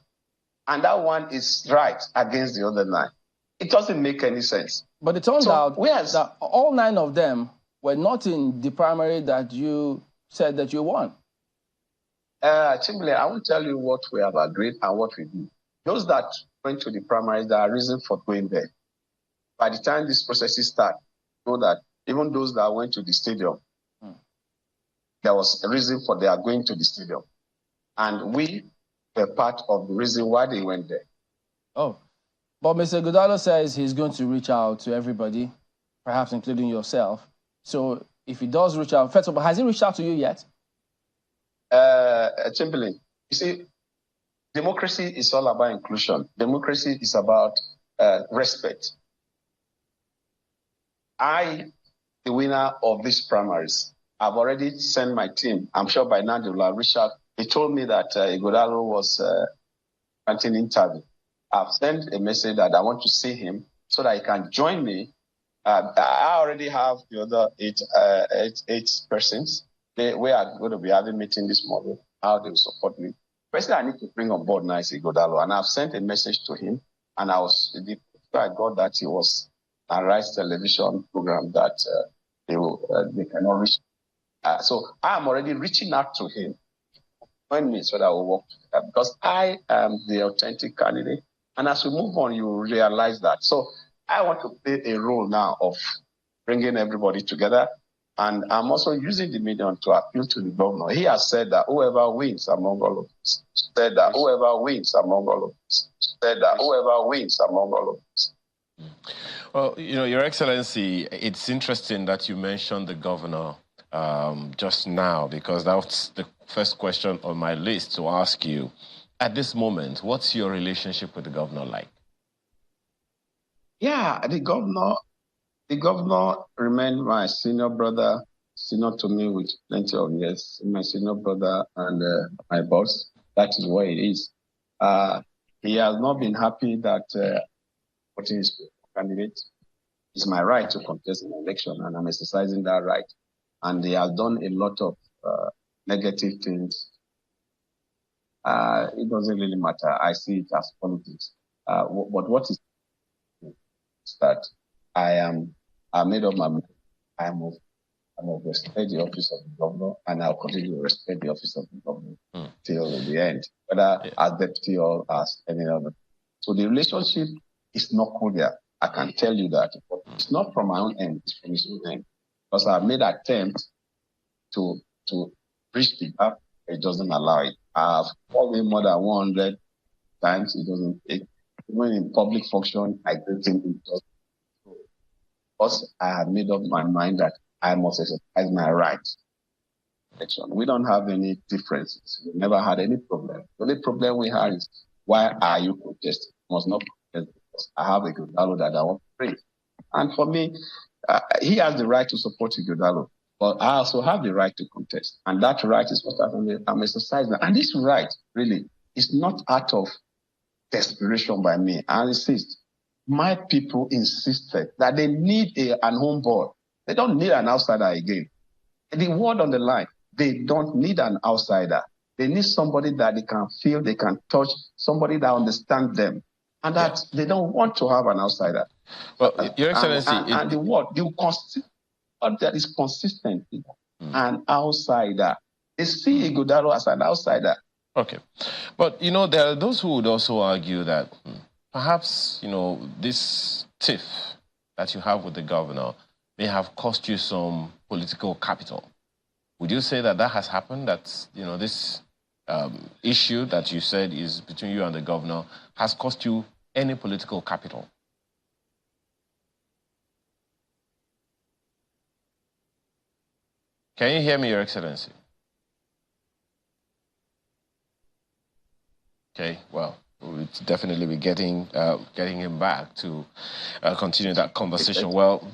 And that one is right against the other 9. It doesn't make any sense. But it turns out that all 9 of them were not in the primary that you said that you won. Chimbili, I will tell you what we have agreed and what we do. Those that went to the primaries, there are reasons for going there. By the time these processes start, know that even those that went to the stadium, there was a reason for their going to the stadium. And we were part of the reason why they went there. Oh, but Mr. Ighodalo says he's going to reach out to everybody, perhaps including yourself. So if he does reach out, first of all, has he reached out to you yet? Chimbili, you see, democracy is all about inclusion. Democracy is about respect. The winner of these primaries, I've already sent my team. I'm sure by now they will have reached out. They told me that Ighodalo was granting an interview. I've sent a message that I want to see him so that he can join me. I already have the other eight persons. We are going to be having a meeting this morning, how they will support me. Firstly, I need to bring on board now Ighodalo, and I've sent a message to him, and I got that he was on Rice television program that they cannot reach. So I'm already reaching out to him. Join me so that we'll work together, because I am the authentic candidate. And as we move on, you will realize that. So I want to play a role now of bringing everybody together And I'm also using the medium to appeal to the governor. He has said that whoever wins among all of us, said that whoever wins among all of us, said that whoever wins among all of us. Well, you know, Your Excellency, it's interesting that you mentioned the governor just now, because that was the first question on my list to ask you. At this moment, what's your relationship with the governor like? Yeah, the governor remained my senior brother, senior to me with plenty of years, my senior brother and my boss. That is what it is. He has not been happy that putting his candidate. It's my right to contest an election, and I'm exercising that right. And they have done a lot of negative things. It doesn't really matter. I see it as politics. But what is that I made up my mind. I'm of respect the office of the governor, and I'll continue to respect the office of the governor till the end, whether as deputy or as any other. So the relationship is not cordial. I can tell you that. But it's not from my own end, it's from his own end. Because I've made an attempt to bridge the gap, it doesn't allow it. I've called him more than 100 times, it doesn't take. Even in public function, I don't think it does. Because I have made up my mind that I must exercise my rights. We don't have any differences. We never had any problem. The only problem we had is, why are you protesting? You must not protest because I have a Ighodalo that I want to bring. And for me, he has the right to support Ighodalo, but I also have the right to contest. And that right is what I'm exercising. And this right, really, is not out of desperation by me. I insist. My people insisted that they need an home board. They don't need an outsider again. The word on the line, they don't need an outsider. They need somebody that they can feel, they can touch, somebody that understands them. And that they don't want to have an outsider. Well, Your Excellency... And the word, that is consistent, an outsider. They see Ighodalo as an outsider. Okay. But, you know, there are those who would also argue that perhaps, you know, this tiff that you have with the governor may have cost you some political capital. Would you say that that has happened, that, you know, this issue that you said is between you and the governor has cost you any political capital? Can you hear me, Your Excellency? Okay, well, we'll definitely be getting him back to continue that conversation. Well,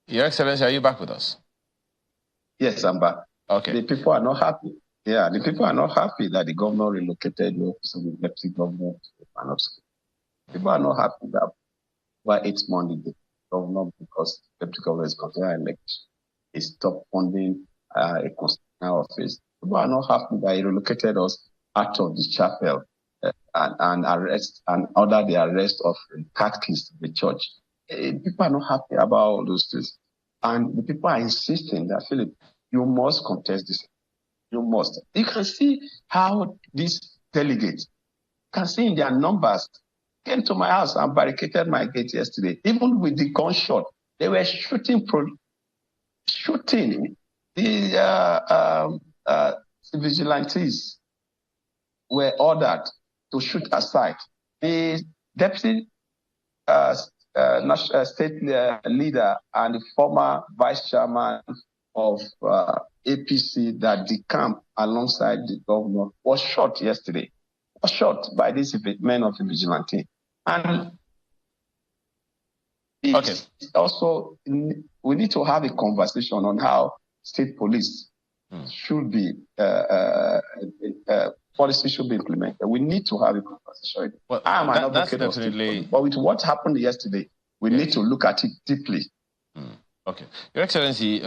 Your Excellency, are you back with us? Yes, I'm back. Okay. The people are not happy. Yeah, the people are not happy that the governor relocated the office of the deputy governor to Panovsky. People are not happy that by 8 months the governor, because the deputy governor is considered election, he stopped funding a constitutional office. People are not happy that he relocated us out of the chapel and arrest and order the arrest of catechist of the church. People are not happy about all those things. And the people are insisting that, Philip, you must contest this. You must. You can see how these delegates, you can see in their numbers, came to my house and barricaded my gate yesterday. Even with the gunshot, they were shooting. The vigilantes were ordered to shoot aside. The deputy state leader and the former vice chairman of APC that decamped alongside the governor was shot yesterday. Was shot by these men of the vigilante. And also, we need to have a conversation on how state police should be, policy should be implemented. We need to have a conversation. Well, I'm an advocate of state police, but with what happened yesterday, we need to look at it deeply. Okay, Your Excellency,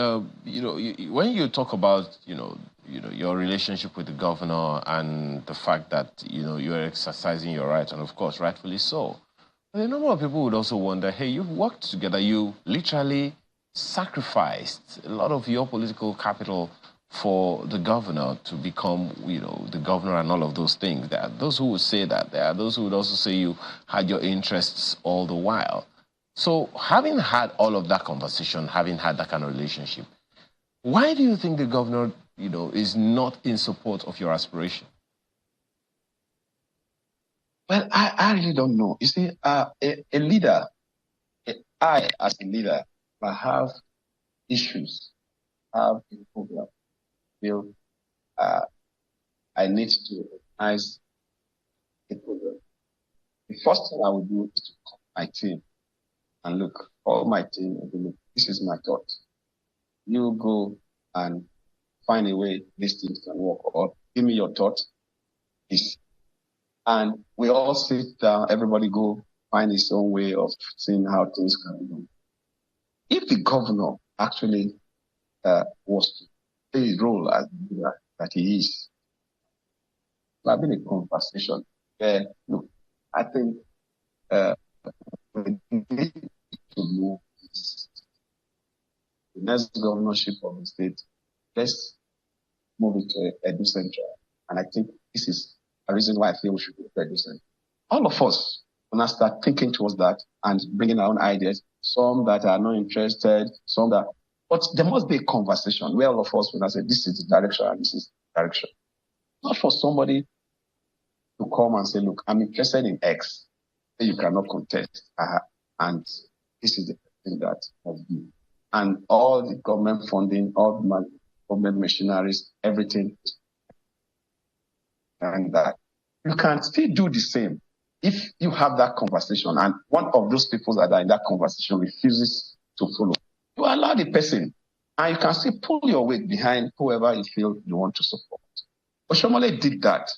you know, when you talk about, you know, your relationship with the governor and the fact that, you know, you're exercising your rights, and of course, rightfully so. But a number of people would also wonder, hey, you've worked together, you literally sacrificed a lot of your political capital for the governor to become, you know, the governor and all of those things. There are those who would say that. There are those who would also say you had your interests all the while. So having had all of that conversation, having had that kind of relationship, why do you think the governor, is not in support of your aspiration? Well, I really don't know. You see, a leader, I as a leader, I have issues, have a problem. Feel I need to recognize the problem. The first thing I will do is to call my team and look, all my team, look, this is my thought. You go and find a way these things can work, or give me your thought. And we all sit down, everybody go find his own way of seeing how things can be done. If the governor actually was to play his role as the leader that he is, there have been a conversation where, look, I think we need to move this. The next governorship of the state, let's move it to a decentral. And I think this is a reason why I feel we should be very decent. All of us, when I start thinking towards that and bringing our own ideas, some that are not interested, some that, but there must be a conversation where all of us, when I say this is the direction and this is the direction, not for somebody to come and say, look, I'm interested in X, you cannot contest, and this is the thing that must be. And all the government funding, all the government machineries, everything, and that you can still do the same if you have that conversation and one of those people that are in that conversation refuses to follow. You allow the person and you can still pull your weight behind whoever you feel you want to support. Oshomole did that.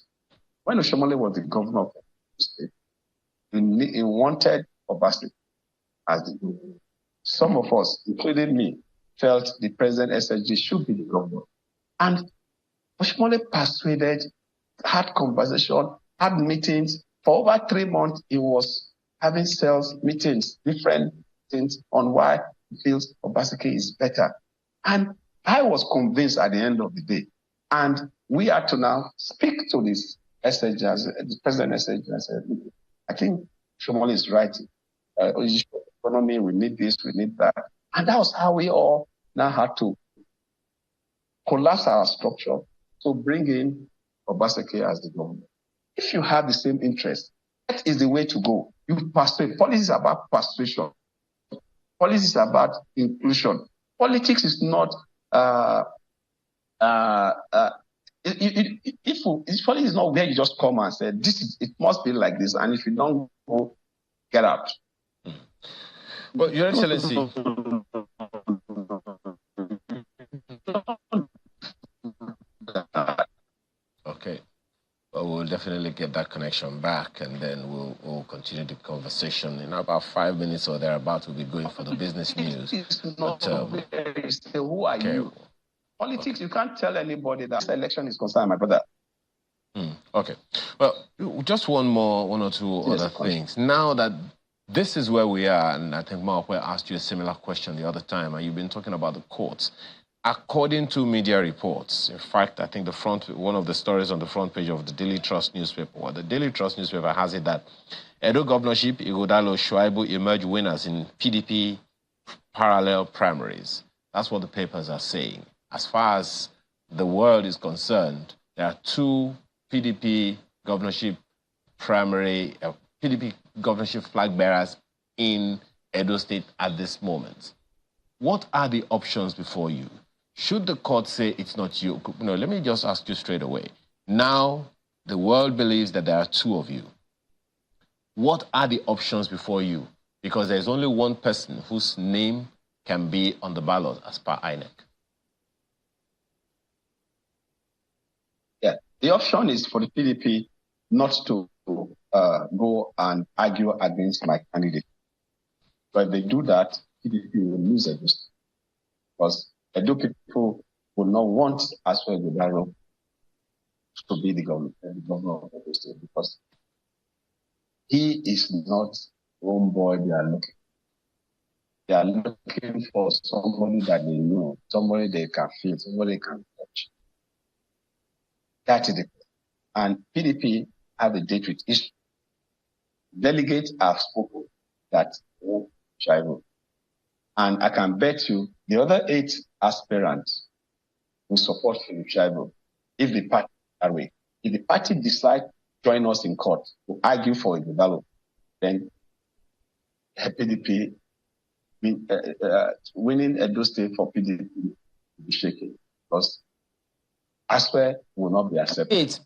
When Oshomole was the governor of the state, he wanted Obaseki as the governor. Some of us, including me, felt the present SSG should be the governor. And Oshomole persuaded, had conversation, had meetings. For over 3 months, he was having sales meetings, different things on why he feels Obaseki is better. And I was convinced at the end of the day. And we are to now speak to this SSG, the president SSG, and say, I think Oshomole is right. Economy, we need this, we need that. And that was how we all now had to collapse our structure to bring in Obaseki as the governor. If you have the same interest, that is the way to go. You persuade. Politics is about persuasion. Politics is about inclusion. Politics is not if politics is not where you just come and say it must be like this, and if you don't go, get out. Well, Your Excellency. Okay. Well, we'll definitely get that connection back, and then we'll continue the conversation. In about 5 minutes or thereabout, we'll be going for the business news. But, who are you? Politics, you can't tell anybody that this election is concerned, my brother. Okay. Well, just one or two other things. Now that this is where we are, and I think Mark asked you a similar question the other time, and you've been talking about the courts. According to media reports, in fact, I think one of the stories on the front page of the Daily Trust newspaper, or the Daily Trust newspaper has it that Edo governorship, Ighodalo, Shuaibu emerged winners in PDP parallel primaries. That's what the papers are saying. As far as the world is concerned, there are two PDP governorship PDP governorship flag bearers in Edo State at this moment. What are the options before you? Should the court say it's not you? No, let me just ask you straight away. Now, the world believes that there are two of you. What are the options before you? Because there's only one person whose name can be on the ballot as per INEC. Yeah, the option is for the PDP not to go and argue against my candidate. But if they do that, PDP will lose Edo State. Because Edo people will not want Asuo Ighodalo to be the governor of Edo State, because he is not one boy they are looking. They are looking for somebody that they know, somebody they can feel, somebody they can touch. That is it. And PDP have a date with issue. Delegates have spoken that Shaibu. And I can bet you the other 8 aspirants will support Philip Shaibu if the party that way. If the party decides to join us in court to argue for a development, then PDP winning Edo State for PDP will be shaken because Aswe will not be accepted. 8.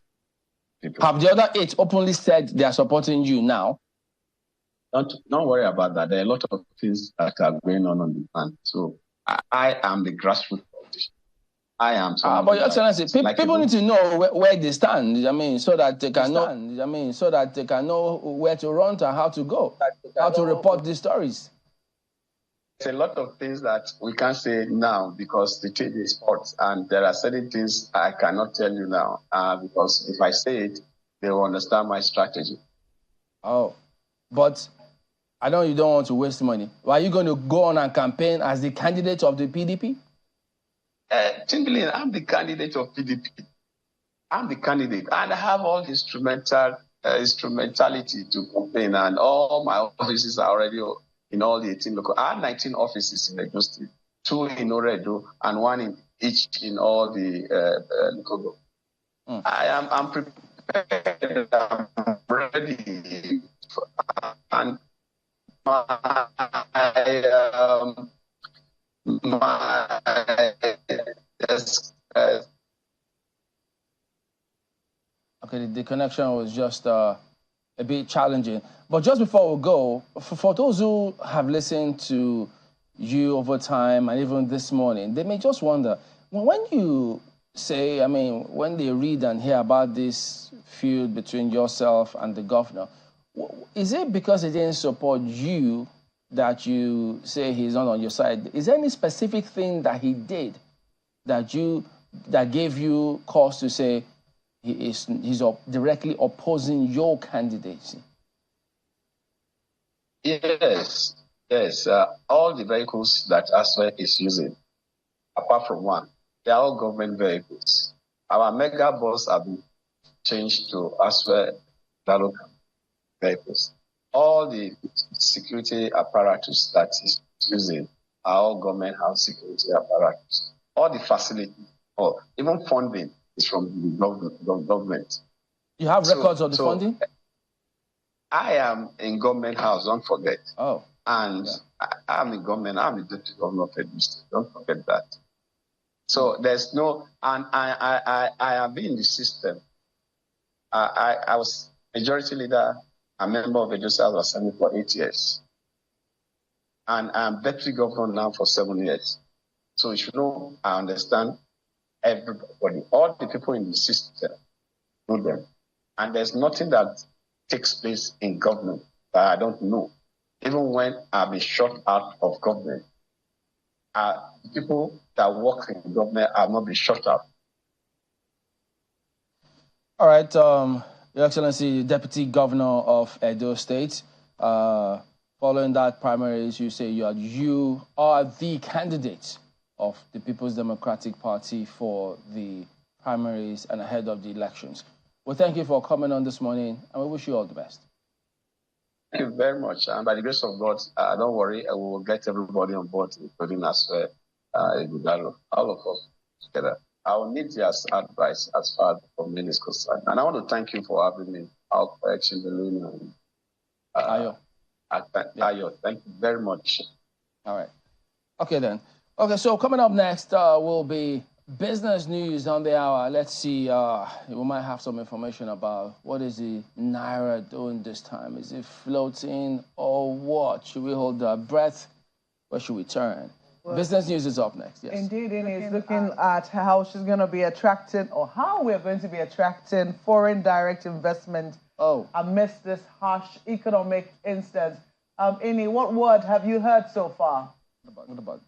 Have the other 8 openly said they are supporting you now? Don't worry about that. There are a lot of things that are going on the land. So I am the grassroots politician. I am. But Your Excellency, people need to know where they stand. I mean, so that they can know. So that they can know where to run to and how to go, how to report these stories. There's a lot of things that we can't say now because the trade is hot, and there are certain things I cannot tell you now because if I say it, they will understand my strategy. Oh, but I know you don't want to waste money. Are you going to go on and campaign as the candidate of the PDP? Chamberlain, I'm the candidate of PDP. I'm the candidate, and I have all the instrumentality to campaign, and all my offices are already in all the 18 local. I have 19 offices in Edo State, 2 in Oredo, and 1 in each in all the local. I'm prepared. I'm ready, and Okay, the connection was just a bit challenging. But just before we go, for those who have listened to you over time and even this morning, they may just wonder, when you say, I mean, when they read and hear about this feud between yourself and the governor, is it because he didn't support you that you say he's not on your side? Is there any specific thing that he did that gave you cause to say he's directly opposing your candidacy? Yes. All the vehicles that ASWE is using, apart from one, they are all government vehicles. Our mega bus have been changed to ASWE local vehicles. All the security apparatus that is using are all government house security apparatus. All the facility, or even funding, is from the government. You have records of the funding? I am in government house, don't forget. Oh. And yeah. I'm in government, I'm the deputy governor of Edo State, don't forget that. So there's no, and I have been in the system. I was majority leader, a member of Edo State Assembly for 8 years. And I'm deputy governor now for 7 years. So you should know, I understand everybody, all the people in the system know them. And there's nothing that takes place in government that I don't know. Even when I've been shut out of government, people that work in government have not been shut out. All right, Your Excellency, Deputy Governor of Edo State, following that primaries, you say you are the candidate of the People's Democratic Party for the primaries and ahead of the elections. Well, thank you for coming on this morning, and we wish you all the best. Thank you very much. And by the grace of God, don't worry, I will get everybody on board, including us, all of us together. I will need your advice as far as the community is concerned. And I want to thank you for having me out for Chamberlain. Ayo. Ayo, thank you very much. All right. Okay, then. Okay, so coming up next will be business news on the hour. Let's see, we might have some information about what is the Naira doing this time. Is it floating or what? Should we hold our breath? Where should we turn? Well, business news is up next, yes. Indeed, it is looking at how she's going to be attracting, or how we're going to be attracting foreign direct investment amidst this harsh economic instance. Ini, what word have you heard so far? What about?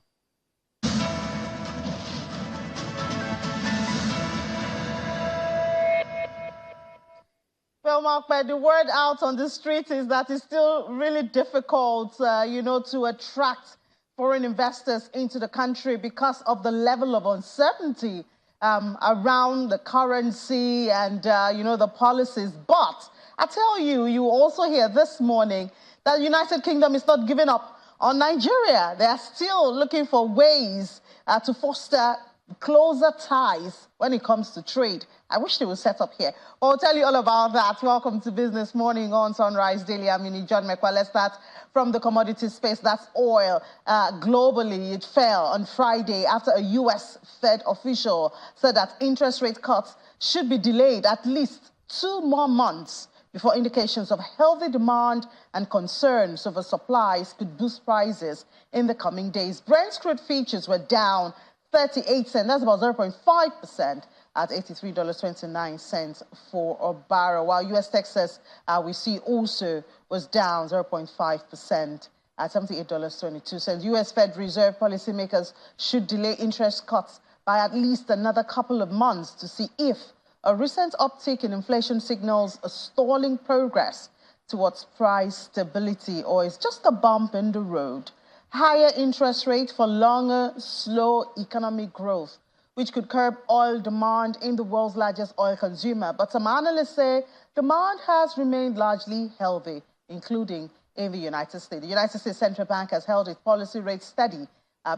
Well, Mark, but the word out on the street is that it's still really difficult, to attract foreign investors into the country because of the level of uncertainty around the currency and, the policies. But I tell you, you also hear this morning that the United Kingdom is not giving up on Nigeria. They are still looking for ways to foster closer ties when it comes to trade. I wish they would set up here. But I'll tell you all about that. Welcome to Business Morning on Sunrise Daily. I'm John Mekwa. Let's start from the commodity space. That's oil. Globally, it fell on Friday after a U.S. Fed official said that interest rate cuts should be delayed at least 2 more months before indications of healthy demand and concerns over supplies could boost prices in the coming days. Brent crude futures were down 38 cents, that's about 0.5%, at $83.29 for a barrel, while U.S. Texas, we see also was down 0.5% at $78.22. U.S. Fed Reserve policymakers should delay interest cuts by at least another couple of months to see if a recent uptick in inflation signals a stalling progress towards price stability or is just a bump in the road. Higher interest rate for longer, slow economic growth, which could curb oil demand in the world's largest oil consumer. But some analysts say demand has remained largely healthy, including in the United States. The United States Central Bank has held its policy rate steady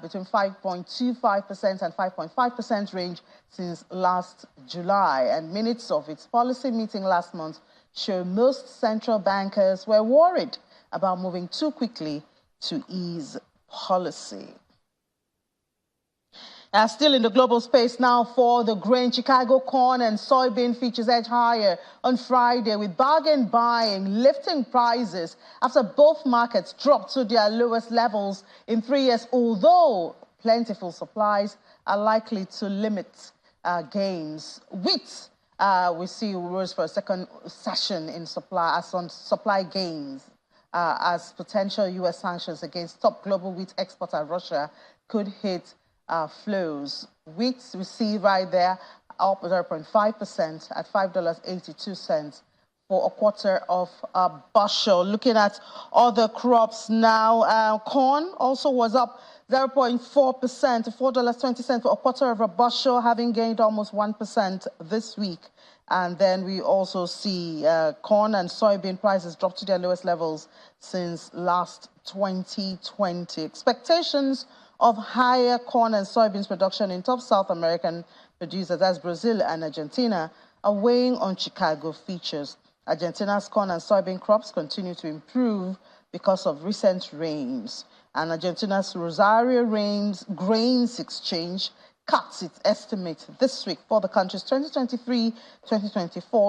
between 5.25% and 5.5% range since last July. And minutes of its policy meeting last month show most central bankers were worried about moving too quickly to ease policy. Still in the global space now for the grain, Chicago corn and soybean futures edge higher on Friday with bargain buying lifting prices after both markets dropped to their lowest levels in 3 years, although plentiful supplies are likely to limit gains. Wheat, we see rose for a second session in supply as on supply gains as potential U.S. sanctions against top global wheat exporter Russia could hit flows. Wheat we see right there up 0.5% at $5.82 for a quarter of a bushel. Looking at other crops now, corn also was up 0.4% to $4.20 for a quarter of a bushel, having gained almost 1% this week. And then we also see corn and soybean prices drop to their lowest levels since last 2020. Expectations of higher corn and soybeans production in top South American producers as Brazil and Argentina are weighing on Chicago futures. Argentina's corn and soybean crops continue to improve because of recent rains. And Argentina's Rosario Grains Exchange cuts its estimate this week for the country's 2023-2024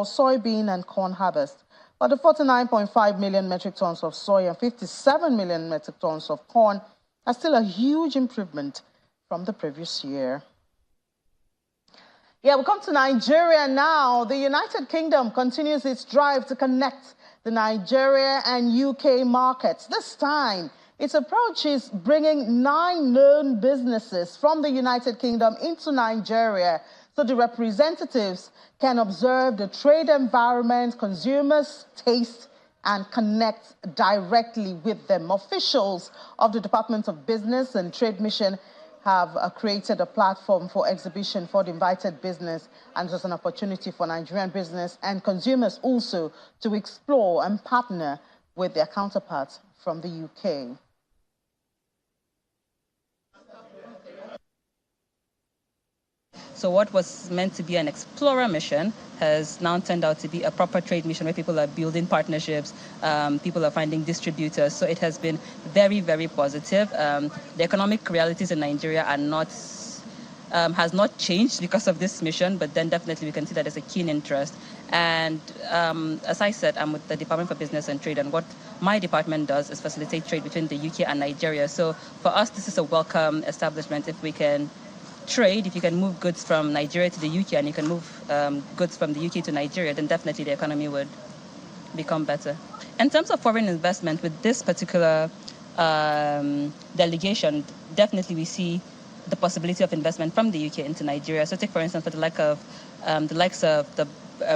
soybean and corn harvest. But the 49.5 million metric tons of soy and 57 million metric tons of corn are still a huge improvement from the previous year. We come to Nigeria now. The United Kingdom continues its drive to connect the Nigeria and UK markets. This time, its approach is bringing 9 known businesses from the United Kingdom into Nigeria so the representatives can observe the trade environment, consumers' taste, and connect directly with them. Officials of the Department of Business and Trade Mission have created a platform for exhibition for the invited business, and there's an opportunity for Nigerian business and consumers also to explore and partner with their counterparts from the UK. So what was meant to be an explorer mission has now turned out to be a proper trade mission where people are building partnerships, people are finding distributors. So it has been very, very positive. The economic realities in Nigeria are not, has not changed because of this mission, but then definitely we can see that there's a keen interest. And as I said, I'm with the Department for Business and Trade, and what my department does is facilitate trade between the UK and Nigeria. So for us, this is a welcome establishment. If we can trade, if you can move goods from Nigeria to the UK and you can move goods from the UK to Nigeria, then definitely the economy would become better. In terms of foreign investment, with this particular delegation, definitely we see the possibility of investment from the UK into Nigeria. So take, for instance, for the likes of the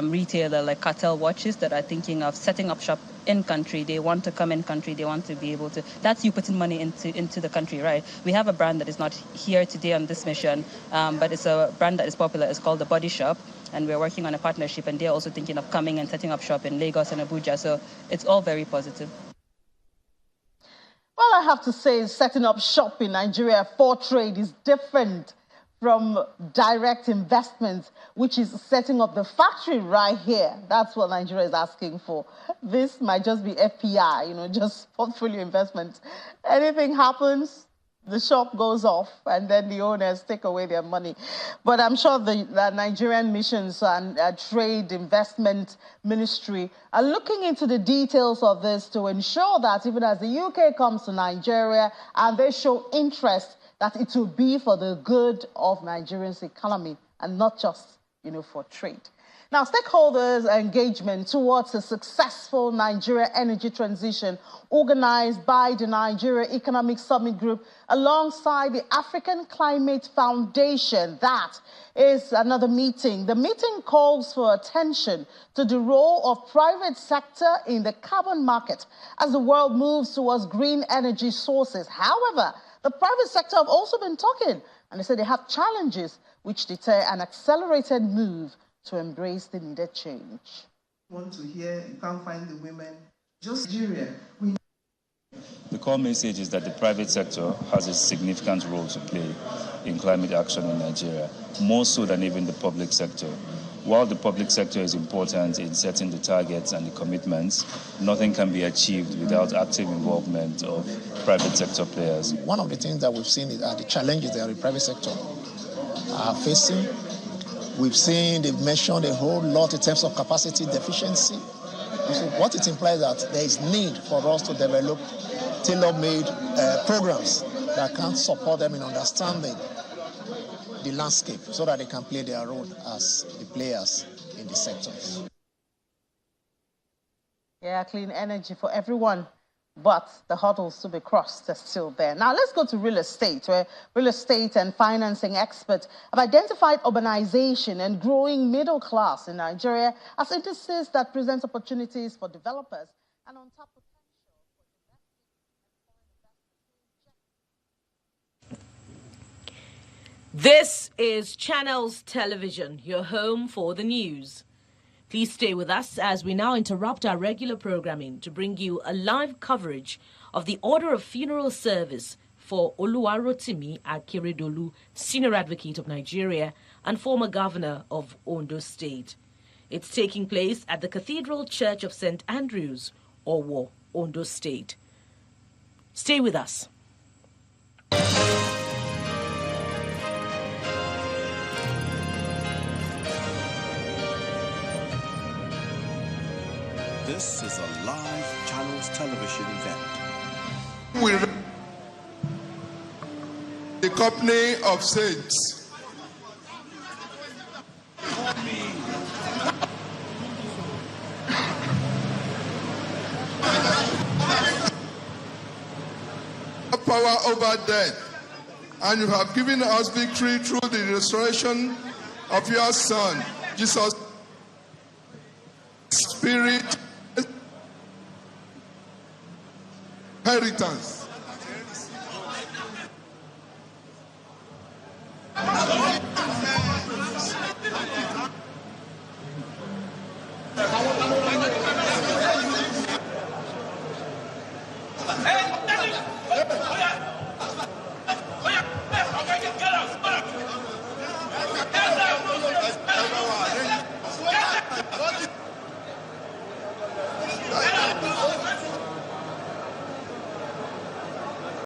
retailer like Cartel Watches that are thinking of setting up shop in country. They want to come in country. They want to be able to. That's you putting money into the country, right? We have a brand that is not here today on this mission, but it's a brand that is popular. It's called The Body Shop, and we're working on a partnership. And they're also thinking of coming and setting up shop in Lagos and Abuja. So it's all very positive. Well, all I have to say is setting up shop in Nigeria for trade is different from direct investment, which is setting up the factory right here. That's what Nigeria is asking for. This might just be FPI, just portfolio investment. Anything happens, the shop goes off, and then the owners take away their money. But I'm sure the Nigerian Missions and Trade Investment Ministry are looking into the details of this to ensure that even as the UK comes to Nigeria and they show interest, that it will be for the good of Nigeria's economy and not just, for trade. Now, stakeholders' engagement towards a successful Nigeria energy transition organized by the Nigeria Economic Summit Group alongside the African Climate Foundation. That is another meeting. The meeting calls for attention to the role of private sector in the carbon market as the world moves towards green energy sources. However, the private sector have also been talking, and they say they have challenges which deter an accelerated move to embrace the needed change. Want to hear, you can't find the women, just Nigeria. The core message is that the private sector has a significant role to play in climate action in Nigeria, more so than even the public sector. While the public sector is important in setting the targets and the commitments, nothing can be achieved without active involvement of private sector players. One of the things that we've seen is the challenges that the private sector are facing. We've seen they've mentioned a whole lot in terms of capacity deficiency. So what it implies that there is need for us to develop tailor-made programs that can support them in understanding the landscape so that they can play their role as the players in the sectors. Yeah, clean energy for everyone, but the hurdles to be crossed are still there. Now let's go to real estate, where real estate and financing experts have identified urbanization and growing middle class in Nigeria as indices that present opportunities for developers and on top of This is Channels Television, your home for the news. Please stay with us as we now interrupt our regular programming to bring you a live coverage of the order of funeral service for Oluwarotimi Akeredolu, Senior Advocate of Nigeria and former Governor of Ondo State. It's taking place at the Cathedral Church of St. Andrews, Owo, Ondo State. Stay with us. This is a live Channels Television event. We the company of saints. Power over death, and you have given us victory through the restoration of your Son, Jesus. Spirit inheritance.